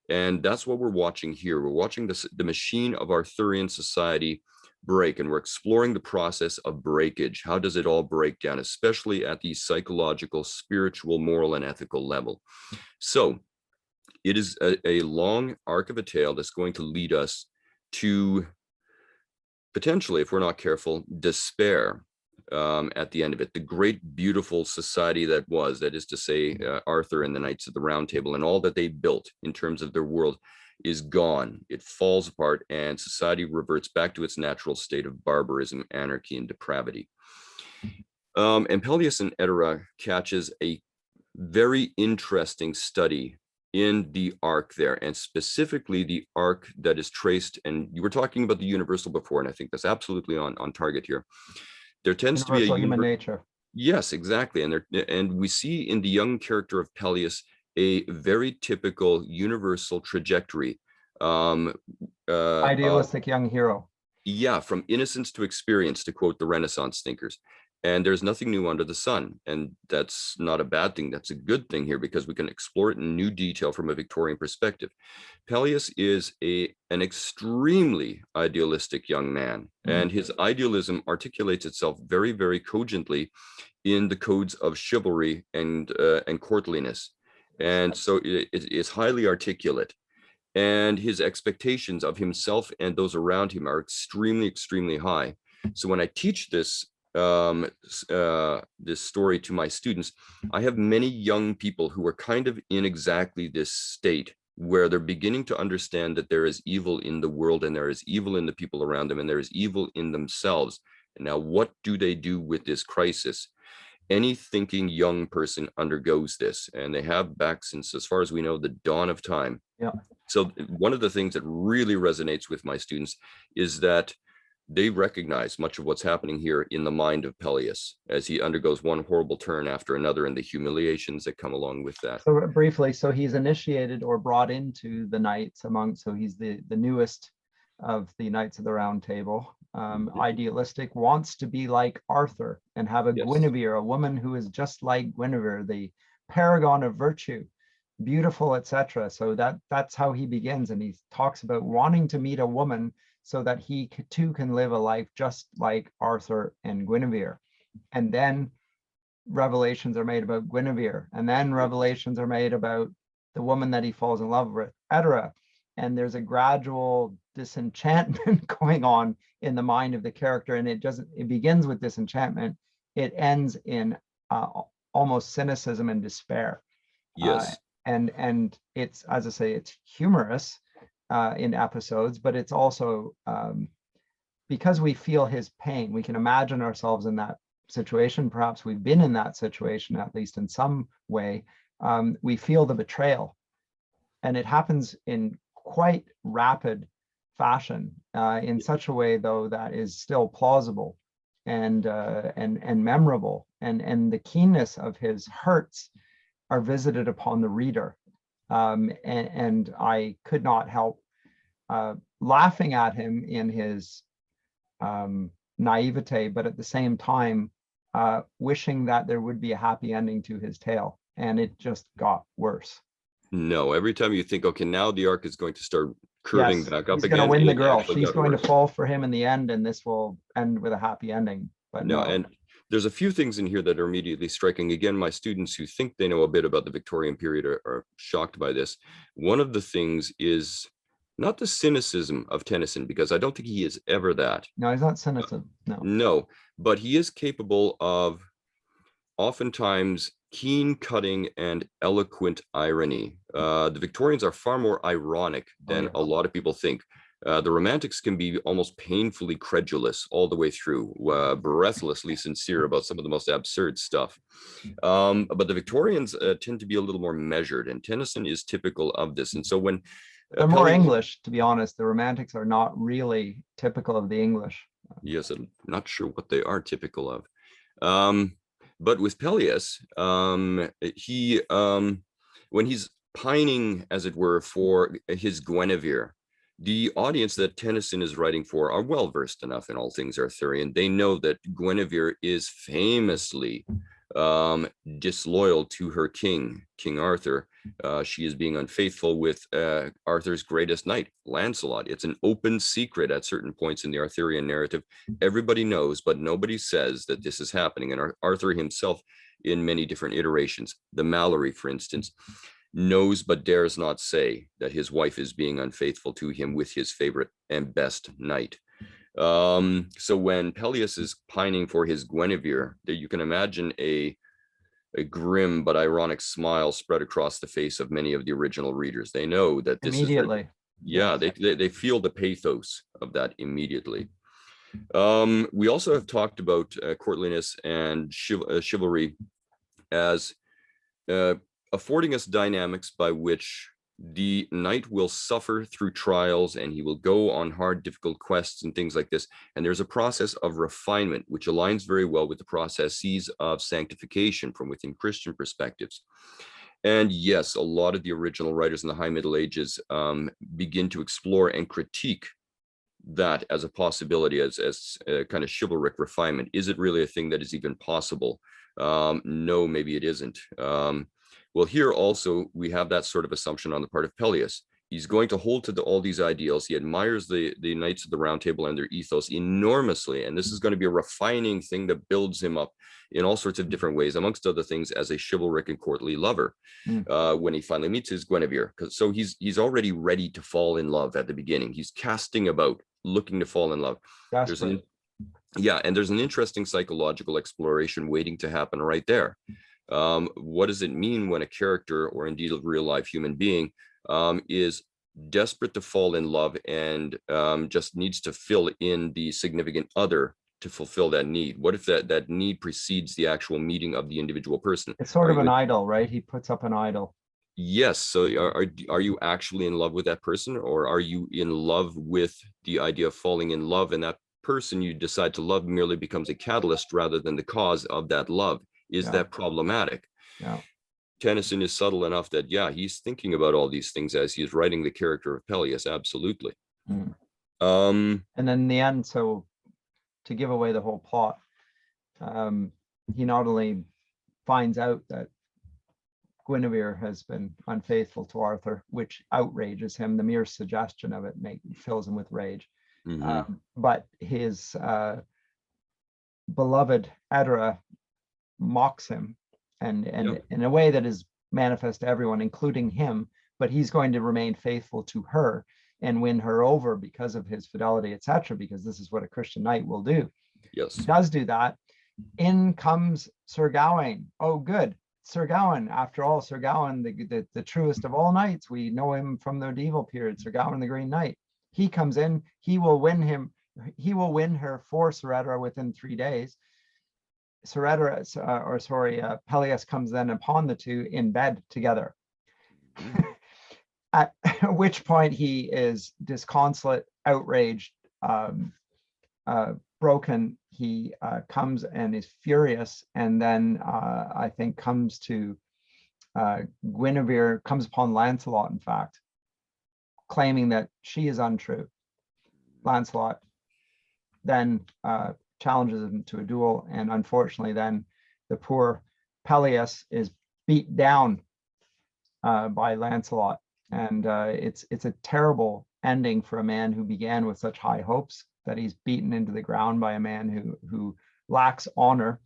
And that's what we're watching here. We're watching the machine of Arthurian society break, and we're exploring the process of breakage. How does it all break down, especially at the psychological, spiritual, moral, and ethical level? So it is a long arc of a tale that's going to lead us to potentially, if we're not careful, despair at the end of it. The great, beautiful society that was, that is to say, Arthur and the Knights of the Round Table and all that they built in terms of their world is gone. It falls apart, and society reverts back to its natural state of barbarism, anarchy, and depravity. And Peleus and Edera catches a very interesting study in the arc there, and specifically the arc that is traced, and you were talking about the universal before, and I think that's absolutely on target here. There tends to be a Universal human nature. Yes, exactly. And we see in the young character of Peleus a very typical universal trajectory. Idealistic young hero. Yeah, from innocence to experience, to quote the Renaissance thinkers. And there's nothing new under the sun. And that's not a bad thing. That's a good thing here, because we can explore it in new detail from a Victorian perspective. Peleus is an extremely idealistic young man, and his idealism articulates itself very, very cogently in the codes of chivalry and courtliness. And so it is highly articulate. And his expectations of himself and those around him are extremely, extremely high. So when I teach this this story to my students, I have many young people who are kind of in exactly this state, where they're beginning to understand that there is evil in the world, and there is evil in the people around them, and there is evil in themselves. And now, what do they do with this crisis? Any thinking young person undergoes this, and they have back since, as far as we know, the dawn of time. Yeah. So one of the things that really resonates with my students is that they recognize much of what's happening here in the mind of Peleus as he undergoes one horrible turn after another, and the humiliations that come along with that. So briefly, so he's initiated or brought into the Knights so he's the newest of the Knights of the Round Table. Idealistic, wants to be like Arthur and have a Guinevere, a woman who is just like Guinevere, the paragon of virtue, beautiful, etc. So that's how he begins, and he talks about wanting to meet a woman so that he too can live a life just like Arthur and Guinevere. And then revelations are made about Guinevere, and then revelations are made about the woman that he falls in love with, Edera. And there's a gradual disenchantment going on in the mind of the character, and it begins with disenchantment. It ends in almost cynicism and despair. Yes. And it's, as I say, it's humorous in episodes, but it's also because we feel his pain, we can imagine ourselves in that situation. Perhaps we've been in that situation, at least in some way. We feel the betrayal, and it happens in quite rapid fashion, in such a way though that is still plausible and memorable, and the keenness of his hurts are visited upon the reader, and I could not help laughing at him in his naivete, but at the same time wishing that there would be a happy ending to his tale, and it just got worse. No, every time you think, okay, now the arc is going to start curving Yes, back up he's again, going to win the it girl. actually She's got going to worse. fall for him in the end, and this will end with a happy ending. But No, no. and there's a few things in here that are immediately striking. Again, my students who think they know a bit about the Victorian period are shocked by this. One of the things is not the cynicism of Tennyson, because I don't think he is ever that. No, he's not cynical. No. No, but he is capable of oftentimes keen, cutting, and eloquent irony. The Victorians are far more ironic than a lot of people think. The Romantics can be almost painfully credulous all the way through, breathlessly sincere about some of the most absurd stuff. But the Victorians tend to be a little more measured, and Tennyson is typical of this. And so when they're more English, to be honest, the Romantics are not really typical of the English. Yes, I'm not sure what they are typical of. But with Peleus, he when he's pining, as it were, for his Guinevere, the audience that Tennyson is writing for are well versed enough in all things Arthurian. They know that Guinevere is famously disloyal to her king, King Arthur. She is being unfaithful with Arthur's greatest knight, Lancelot. It's an open secret at certain points in the Arthurian narrative. Everybody knows, but nobody says that this is happening. And Arthur himself, in many different iterations, the Mallory, for instance, knows but dares not say that his wife is being unfaithful to him with his favorite and best knight. So when Peleus is pining for his Guinevere, you can imagine a grim but ironic smile spread across the face of many of the original readers. They know that this immediately. is yeah, they feel the pathos of that immediately. We also have talked about courtliness and chivalry as affording us dynamics by which the knight will suffer through trials and he will go on hard, difficult quests and things like this. And there's a process of refinement, which aligns very well with the processes of sanctification from within Christian perspectives. And yes, a lot of the original writers in the High Middle Ages begin to explore and critique that as a possibility, as a kind of chivalric refinement. Is it really a thing that is even possible? No, maybe it isn't. Well, here also, we have that sort of assumption on the part of Peleus. He's going to hold to all these ideals. He admires the Knights of the Round Table and their ethos enormously. And this is going to be a refining thing that builds him up in all sorts of different ways, amongst other things, as a chivalric and courtly lover when he finally meets his Guinevere. So he's already ready to fall in love at the beginning. He's casting about, looking to fall in love. There's an interesting psychological exploration waiting to happen right there. What does it mean when a character, or indeed a real life human being, is desperate to fall in love and just needs to fill in the significant other to fulfill that need? What if that need precedes the actual meeting of the individual person? It's sort of an idol, right? He puts up an idol. Yes. So are you actually in love with that person, or are you in love with the idea of falling in love, and that person you decide to love merely becomes a catalyst rather than the cause of that love? Is that problematic? Yeah. Tennyson is subtle enough that, yeah, he's thinking about all these things as he's writing the character of Peleus. Absolutely. And then in the end, so to give away the whole plot, he not only finds out that Guinevere has been unfaithful to Arthur, which outrages him. The mere suggestion of it fills him with rage. But his beloved Edera mocks him, and in a way that is manifest to everyone, including him, but he's going to remain faithful to her and win her over because of his fidelity, etc., because this is what a Christian knight will do. Yes. He does do that. In comes Sir Gawain. Oh, good. Sir Gawain, after all, Sir Gawain, the truest of all knights. We know him from the medieval period, Sir Gawain the Green Knight. He comes in, he will win her for Sir Edera within 3 days. Sir Edera, Peleus comes then upon the two in bed together. At which point he is disconsolate outraged, broken, he comes and is furious, and then I think comes to Guinevere, comes upon Lancelot, in fact, claiming that she is untrue. Lancelot then challenges him to a duel, and unfortunately then the poor Peleus is beat down by Lancelot, and it's a terrible ending for a man who began with such high hopes, that he's beaten into the ground by a man who lacks honor,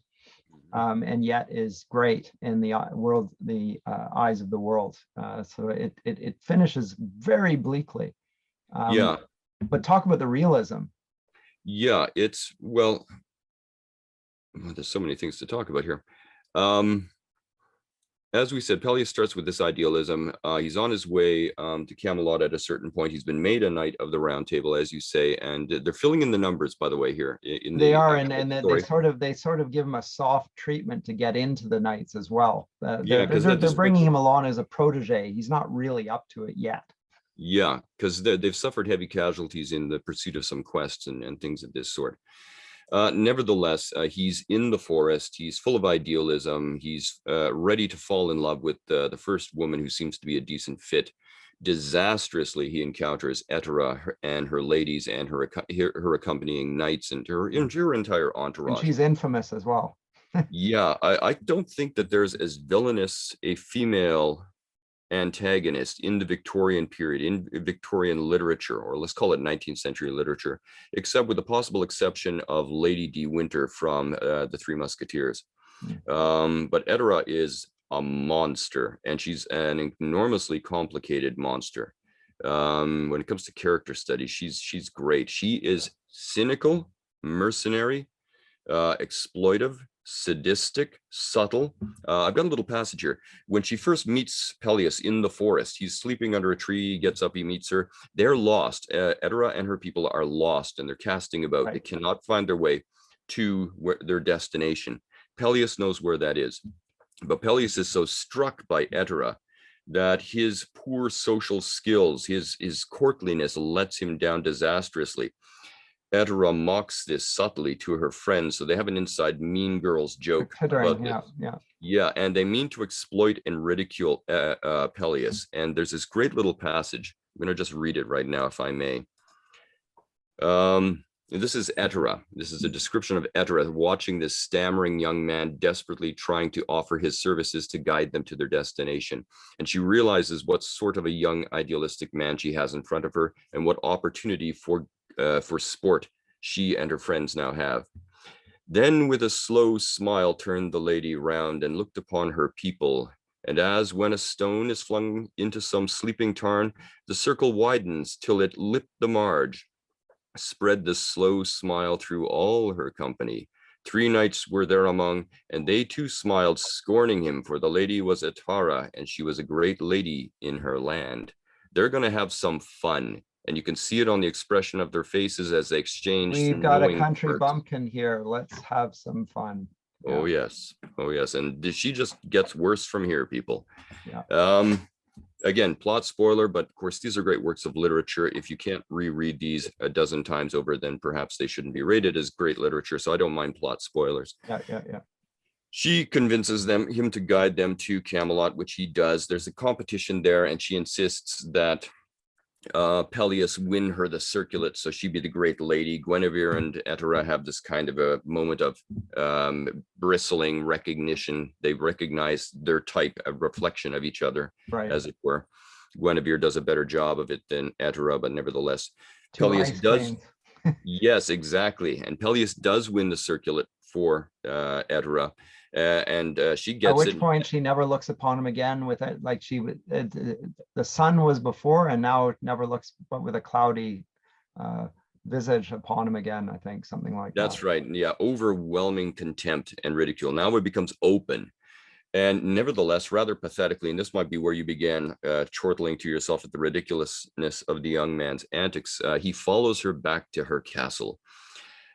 and yet is great in the world, the eyes of the world. So it finishes very bleakly. Yeah. But talk about the realism. Yeah, it's, well, there's so many things to talk about here. As we said, Peleus starts with this idealism. He's on his way to Camelot at a certain point. He's been made a knight of the Round Table, as you say, and they're filling in the numbers, by the way, here. They are, and they sort of give him a soft treatment to get into the knights as well. Yeah, because they're bringing him along as a protege. He's not really up to it yet. Yeah, because they've suffered heavy casualties in the pursuit of some quests and things of this sort. Nevertheless, he's in the forest. He's full of idealism. He's ready to fall in love with the first woman who seems to be a decent fit. Disastrously, he encounters Etera and her ladies and her accompanying knights and her entire entourage. And she's infamous as well. Yeah, I don't think that there's as villainous a female antagonist in the Victorian period, in Victorian literature, or let's call it 19th century literature, except with the possible exception of Lady de Winter from the Three Musketeers. But Etera is a monster, and she's an enormously complicated monster. When it comes to character study, she's great. She is cynical, mercenary, exploitive, sadistic, subtle. I've got a little passage here. When she first meets Peleus in the forest, he's sleeping under a tree, he gets up, he meets her. They're lost. Etera and her people are lost, and they're casting about. Right. They cannot find their way to their destination. Peleus knows where that is. But Peleus is so struck by Etera that his poor social skills, his courtliness lets him down disastrously. Etera mocks this subtly to her friends, so they have an inside Mean Girls joke about this. Yeah, and they mean to exploit and ridicule Peleus. And there's this great little passage. I'm going to just read it right now, if I may. This is Etera. This is a description of Etera watching this stammering young man desperately trying to offer his services to guide them to their destination. And she realizes what sort of a young idealistic man she has in front of her, and what opportunity for sport she and her friends now have. Then with a slow smile turned the lady round and looked upon her people, and as when a stone is flung into some sleeping tarn, the circle widens till it lipped the marge, spread the slow smile through all her company. 3 knights were there among, and they too smiled, scorning him, for the lady was Etera, and she was a great lady in her land. They're going to have some fun. And you can see it on the expression of their faces as they exchange. We've got a country bumpkin here. Let's have some fun. Yeah. Oh, yes. Oh, yes. And she just gets worse from here, people. Yeah. Again, plot spoiler, but of course, these are great works of literature. If you can't reread these a dozen times over, then perhaps they shouldn't be rated as great literature. So I don't mind plot spoilers. Yeah. She convinces him to guide them to Camelot, which he does. There's a competition there, and she insists that Peleus win her the circlet, so she be the great lady. Guinevere and Etera have this kind of a moment of bristling recognition. They recognize their type, a reflection of each other, right, as it were. Guinevere does a better job of it than Etera, but nevertheless, Peleus does. Yes, exactly. And Peleus does win the circlet for Etera. And she gets at which point she never looks upon him again with it, like she would. The sun was before, and now it never looks, but with a cloudy visage upon him again. I think something like that. That's right. Yeah, overwhelming contempt and ridicule. Now it becomes open, and nevertheless, rather pathetically, and this might be where you began chortling to yourself at the ridiculousness of the young man's antics. He follows her back to her castle,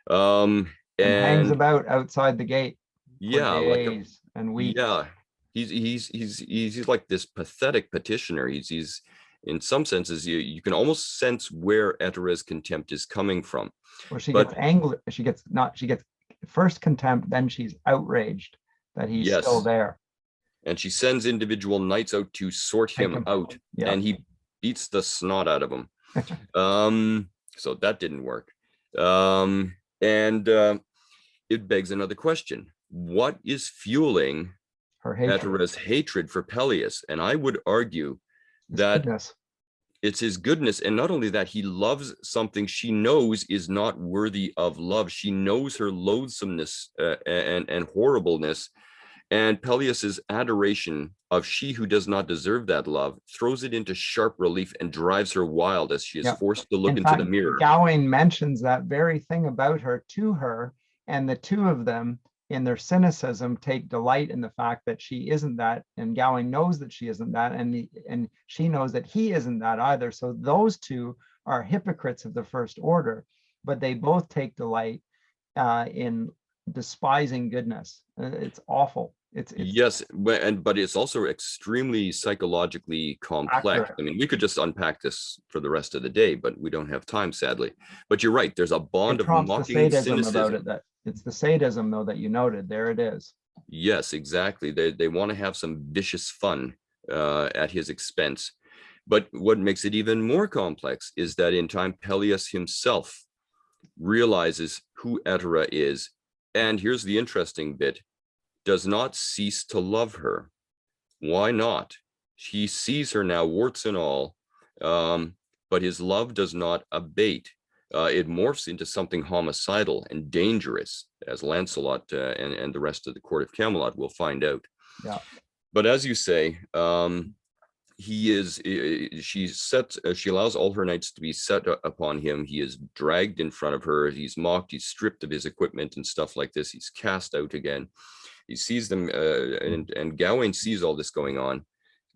and hangs about outside the gate. Yeah, like and we. Yeah, he's like this pathetic petitioner. He's in some senses, you can almost sense where Etera's contempt is coming from. Or she But gets angry. She gets first contempt, then she's outraged that he's still yes, there. and she sends individual knights out to sort him out, Yeah. and he beats the snot out of him. So that didn't work. And it begs another question. What is fueling Her hatred. Etera's hatred for Peleus? And I would argue that it's his goodness. And not only that, he loves something she knows is not worthy of love. She knows her loathsomeness and horribleness. And Peleus's adoration of she who does not deserve that love throws it into sharp relief and drives her wild as she is forced to look into the mirror. Gawain mentions that very thing about her to her, and the two of them, in their cynicism, take delight in the fact that she isn't that, and Gawain knows that she isn't that, and she knows that he isn't that either. So those two are hypocrites of the first order, but they both take delight in despising goodness. It's awful. It's yes, but it's also extremely psychologically complex. accurate. I mean, we could just unpack this for the rest of the day, but we don't have time, sadly. But you're right. There's a bond of mocking cynicism about it. That it's the sadism, though, that you noted. There it is. Yes, exactly. They want to have some vicious fun at his expense. But what makes it even more complex is that in time, Peleus himself realizes who Etera is. And here's the interesting bit. Does not cease to love her. Why not? He sees her now, warts and all, but his love does not abate. It morphs into something homicidal and dangerous, as Lancelot and the rest of the court of Camelot will find out. Yeah. But as you say, she allows all her knights to be set upon him. He is dragged in front of her. He's mocked. He's stripped of his equipment and stuff like this. He's cast out again. He sees them, and Gawain sees all this going on.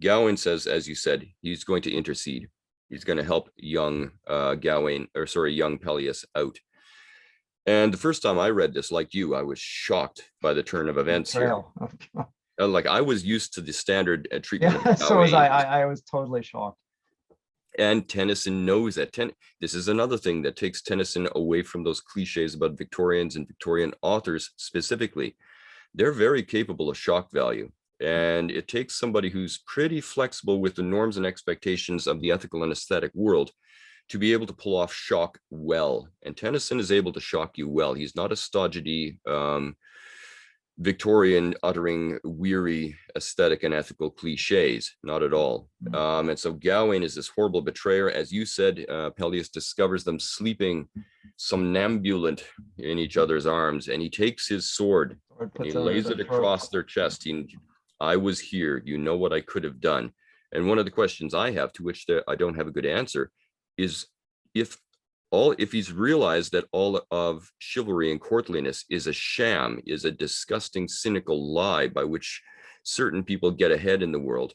Gawain says, as you said, he's going to intercede. He's going to help young young Peleus out. And the first time I read this, like you, I was shocked by the turn of events here. Like I was used to the standard treatment. Yeah, so was I. I was totally shocked. And Tennyson knows that. This is another thing that takes Tennyson away from those cliches about Victorians and Victorian authors specifically. They're very capable of shock value. And it takes somebody who's pretty flexible with the norms and expectations of the ethical and aesthetic world to be able to pull off shock well. And Tennyson is able to shock you well. He's not a stodgy Victorian uttering weary aesthetic and ethical cliches, not at all. And so Gawain is this horrible betrayer. As you said, Peleus discovers them sleeping somnambulant in each other's arms, and he takes his sword, and he lays it across their chest. I was here, you know what I could have done. And one of the questions I have, to which I don't have a good answer, is if he's realized that all of chivalry and courtliness is a sham, is a disgusting, cynical lie by which certain people get ahead in the world,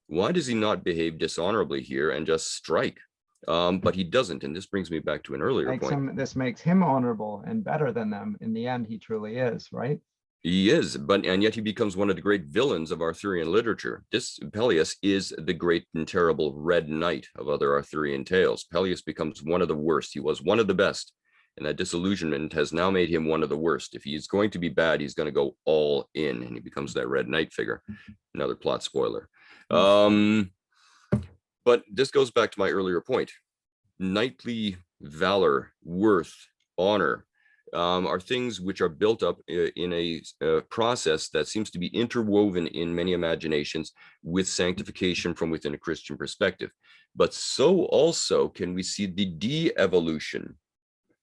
why does he not behave dishonorably here and just strike? But he doesn't, and this brings me back to an earlier point. This makes him honorable and better than them. In the end, he truly is, right? He is, and yet he becomes one of the great villains of Arthurian literature. This Peleus is the great and terrible Red Knight of other Arthurian tales. Peleus becomes one of the worst. He was one of the best, and that disillusionment has now made him one of the worst. If he's going to be bad, he's going to go all in, and he becomes that Red Knight figure. Another plot spoiler. But this goes back to my earlier point. Knightly valor, worth, honor, are things which are built up in a process that seems to be interwoven in many imaginations with sanctification from within a Christian perspective. But so also can we see the de-evolution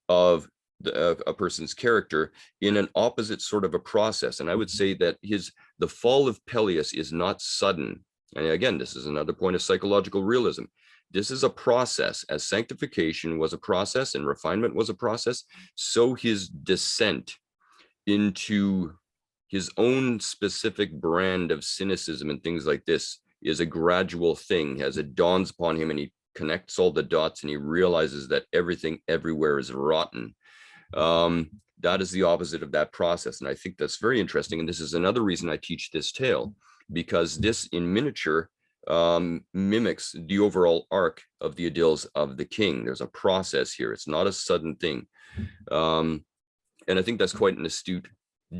of a person's character in an opposite sort of a process. And I would say that the fall of Peleus is not sudden. And again, this is another point of psychological realism. This is a process. As sanctification was a process and refinement was a process, so his descent into his own specific brand of cynicism and things like this is a gradual thing as it dawns upon him and he connects all the dots and he realizes that everything everywhere is rotten. That is the opposite of that process. And I think that's very interesting. And this is another reason I teach this tale, because this in miniature mimics the overall arc of the Idylls of the King. There's a process here. It's not a sudden thing. And I think that's quite an astute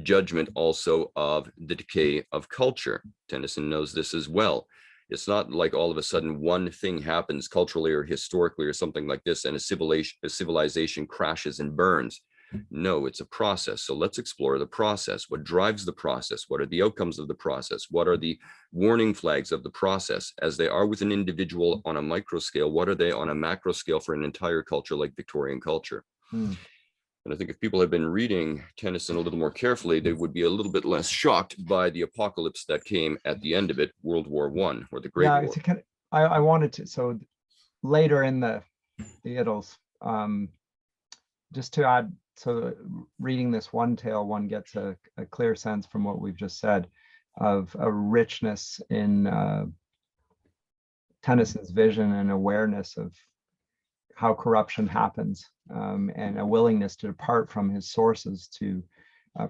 judgment also of the decay of culture. Tennyson knows this as well. It's not like all of a sudden one thing happens culturally or historically or something like this and a civilization crashes and burns. No, it's a process. So let's explore the process. What drives the process? What are the outcomes of the process? What are the warning flags of the process? As they are with an individual on a micro scale, what are they on a macro scale for an entire culture like Victorian culture? Mm. And I think if people had been reading Tennyson a little more carefully, they would be a little bit less shocked by the apocalypse that came at the end of it, World War I, or the Great War. I wanted to, so later in the Idylls, just to add, so reading this one tale, one gets a clear sense from what we've just said of a richness in Tennyson's vision and awareness of how corruption happens, and a willingness to depart from his sources to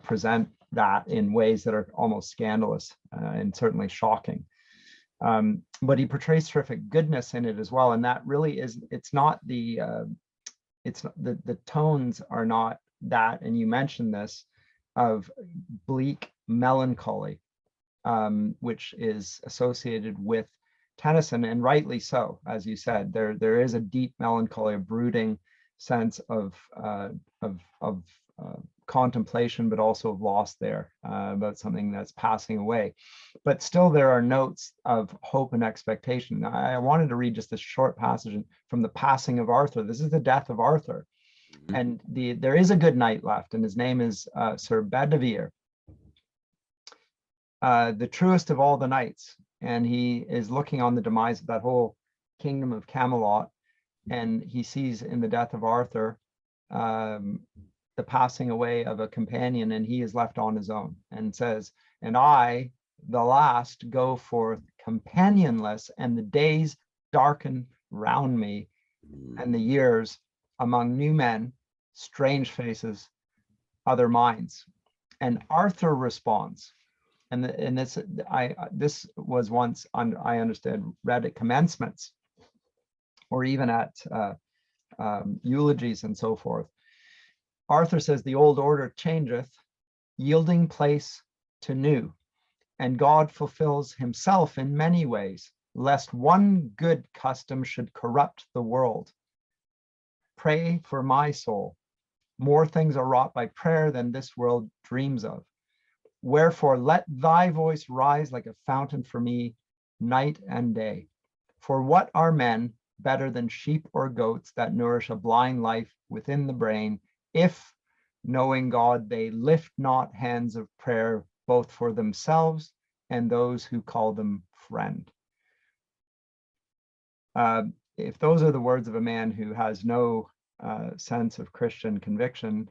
present that in ways that are almost scandalous and certainly shocking. But he portrays terrific goodness in it as well, and that really is, it's not the tones are not that, and you mentioned this, of bleak melancholy, which is associated with Tennyson, and rightly so, as you said. There is a deep melancholy, a brooding sense of contemplation, but also of loss there, about something that's passing away. But still, there are notes of hope and expectation. I wanted to read just this short passage from The Passing of Arthur. This is the death of Arthur, and there is a good knight left, and his name is Sir Bedivere, the truest of all the knights. And he is looking on the demise of that whole kingdom of Camelot, and he sees in the death of Arthur the passing away of a companion, and he is left on his own, and says, "And I, the last, go forth companionless, and the days darken round me, and the years among new men, strange faces, other minds." And Arthur responds, and this was once, I understand, read at commencements or even at eulogies and so forth. Arthur says, "The old order changeth, yielding place to new, and God fulfills himself in many ways, lest one good custom should corrupt the world. Pray for my soul. More things are wrought by prayer than this world dreams of. Wherefore let thy voice rise like a fountain for me night and day. For what are men better than sheep or goats that nourish a blind life within the brain, if, knowing God, they lift not hands of prayer both for themselves and those who call them friend?" If those are the words of a man who has no sense of Christian conviction,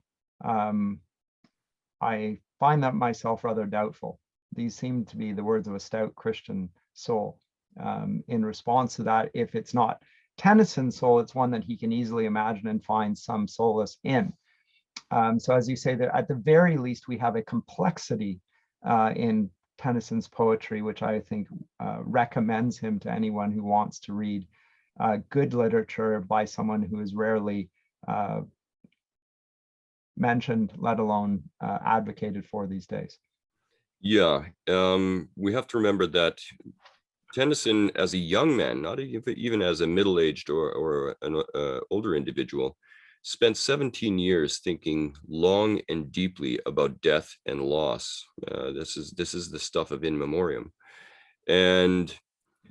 I find that myself rather doubtful. These seem to be the words of a stout Christian soul. In response to that, if it's not Tennyson's soul, it's one that he can easily imagine and find some solace in. So as you say, that at the very least, we have a complexity in Tennyson's poetry, which I think recommends him to anyone who wants to read good literature by someone who is rarely mentioned, let alone advocated for these days. Yeah, we have to remember that Tennyson, as a young man, not even as a middle-aged or an older individual, spent 17 years thinking long and deeply about death and loss. This is the stuff of in memoriam. And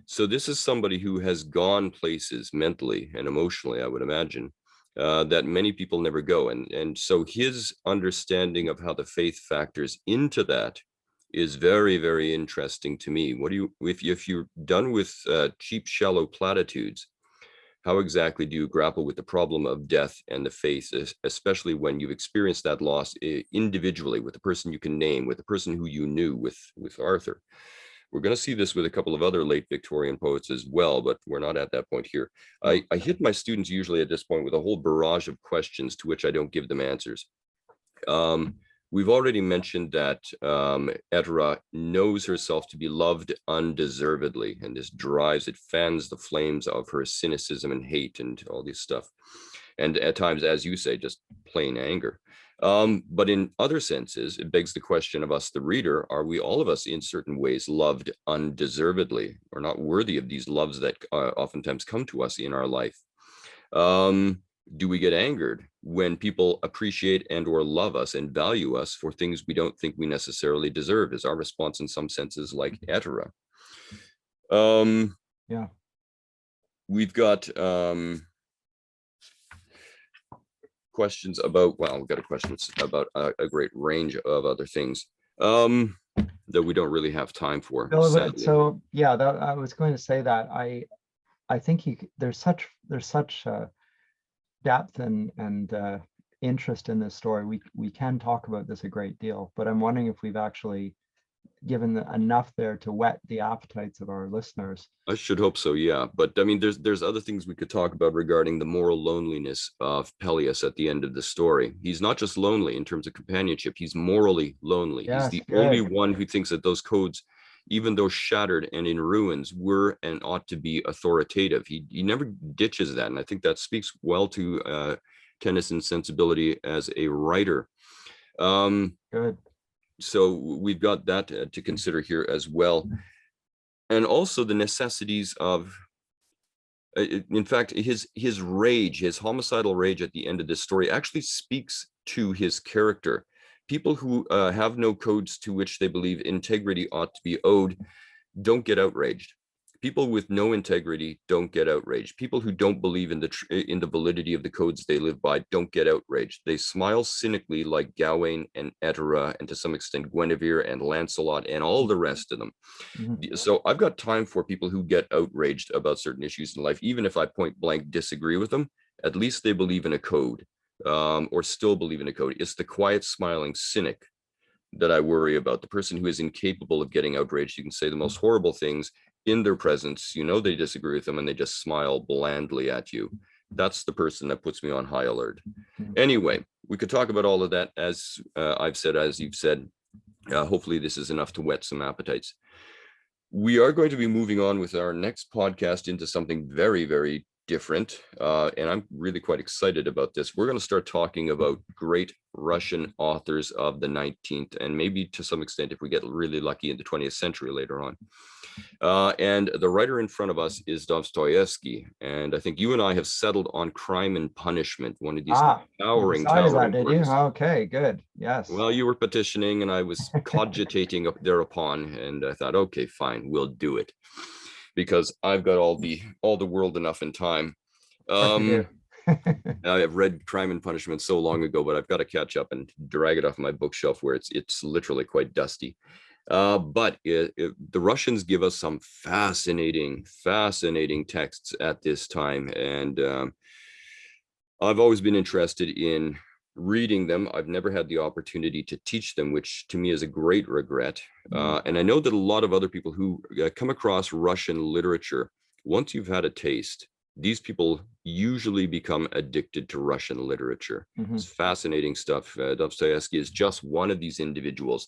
so this is somebody who has gone places mentally and emotionally, I would imagine, that many people never go. And so his understanding of how the faith factors into that is very, very interesting to me. What do you, if you're done with cheap, shallow platitudes, how exactly do you grapple with the problem of death and the faith, especially when you've experienced that loss individually with the person you can name, with the person who you knew, with Arthur? We're going to see this with a couple of other late Victorian poets as well, but we're not at that point here. I hit my students usually at this point with a whole barrage of questions to which I don't give them answers. We've already mentioned that Etera knows herself to be loved undeservedly, and this drives, it fans the flames of her cynicism and hate and all this stuff. And at times, as you say, just plain anger. But in other senses, it begs the question of us, the reader, are we all of us in certain ways loved undeservedly, or not worthy of these loves that oftentimes come to us in our life? Do we get angered when people appreciate and or love us and value us for things we don't think we necessarily deserve? Is our response in some senses like Etera? Yeah. We've got questions about, well, we've got questions about a great range of other things that we don't really have time for. So yeah, I was going to say that I think there's such depth and interest in this story. We can talk about this a great deal, but I'm wondering if we've actually given enough there to whet the appetites of our listeners. I should hope so, yeah. But I mean, there's other things we could talk about regarding the moral loneliness of Peleus at the end of the story. He's not just lonely in terms of companionship, he's morally lonely. Yes, he's the only one who thinks that those codes, even though shattered and in ruins, were and ought to be authoritative. He never ditches that. And I think that speaks well to Tennyson's sensibility as a writer. Good. So we've got that to consider here as well. And also the necessities of, in fact, his rage, his homicidal rage at the end of this story actually speaks to his character. People who have no codes to which they believe integrity ought to be owed don't get outraged. People with no integrity don't get outraged. People who don't believe in the validity of the codes they live by don't get outraged. They smile cynically like Gawain and Etera, and to some extent Guinevere and Lancelot and all the rest of them. Mm-hmm. So I've got time for people who get outraged about certain issues in life. Even if I point blank disagree with them, at least they believe in a code, or still believe in a code. It's the quiet smiling cynic that I worry about. The person who is incapable of getting outraged. You can say the most horrible things in their presence, you know they disagree with them, and they just smile blandly at you. That's the person that puts me on high alert. Anyway, we could talk about all of that, as I've said, as you've said. Hopefully this is enough to whet some appetites. We are going to be moving on with our next podcast into something very, very different, and I'm really quite excited about this. We're going to start talking about great Russian authors of the 19th, and maybe to some extent, if we get really lucky, in the 20th century later on. And the writer in front of us is Dostoevsky, and I think you and I have settled on Crime and Punishment, one of these towering works. Okay, good. Yes. Well, you were petitioning, and I was cogitating up thereon, and I thought, okay, fine, we'll do it, because I've got all the world enough in time. I have read Crime and Punishment so long ago, but I've got to catch up and drag it off my bookshelf where it's literally quite dusty. But the Russians give us some fascinating texts at this time, and I've always been interested in reading them. I've never had the opportunity to teach them, which to me is a great regret. And I know that a lot of other people who come across Russian literature, once you've had a taste, these people usually become addicted to Russian literature. It's fascinating stuff. Dostoevsky is just one of these individuals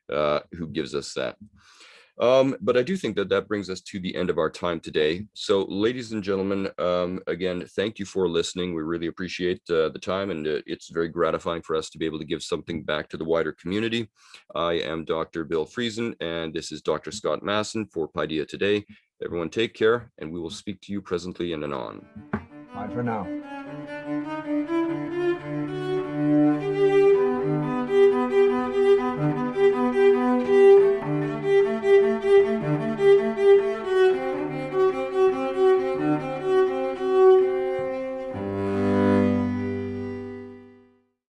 who gives us that. But I do think that brings us to the end of our time today. So, ladies and gentlemen, again, thank you for listening. We really appreciate the time, and it's very gratifying for us to be able to give something back to the wider community. I am Dr. Bill Friesen, and this is Dr. Scott Masson for Paideia Today. Everyone take care, and we will speak to you presently and anon. Bye for now.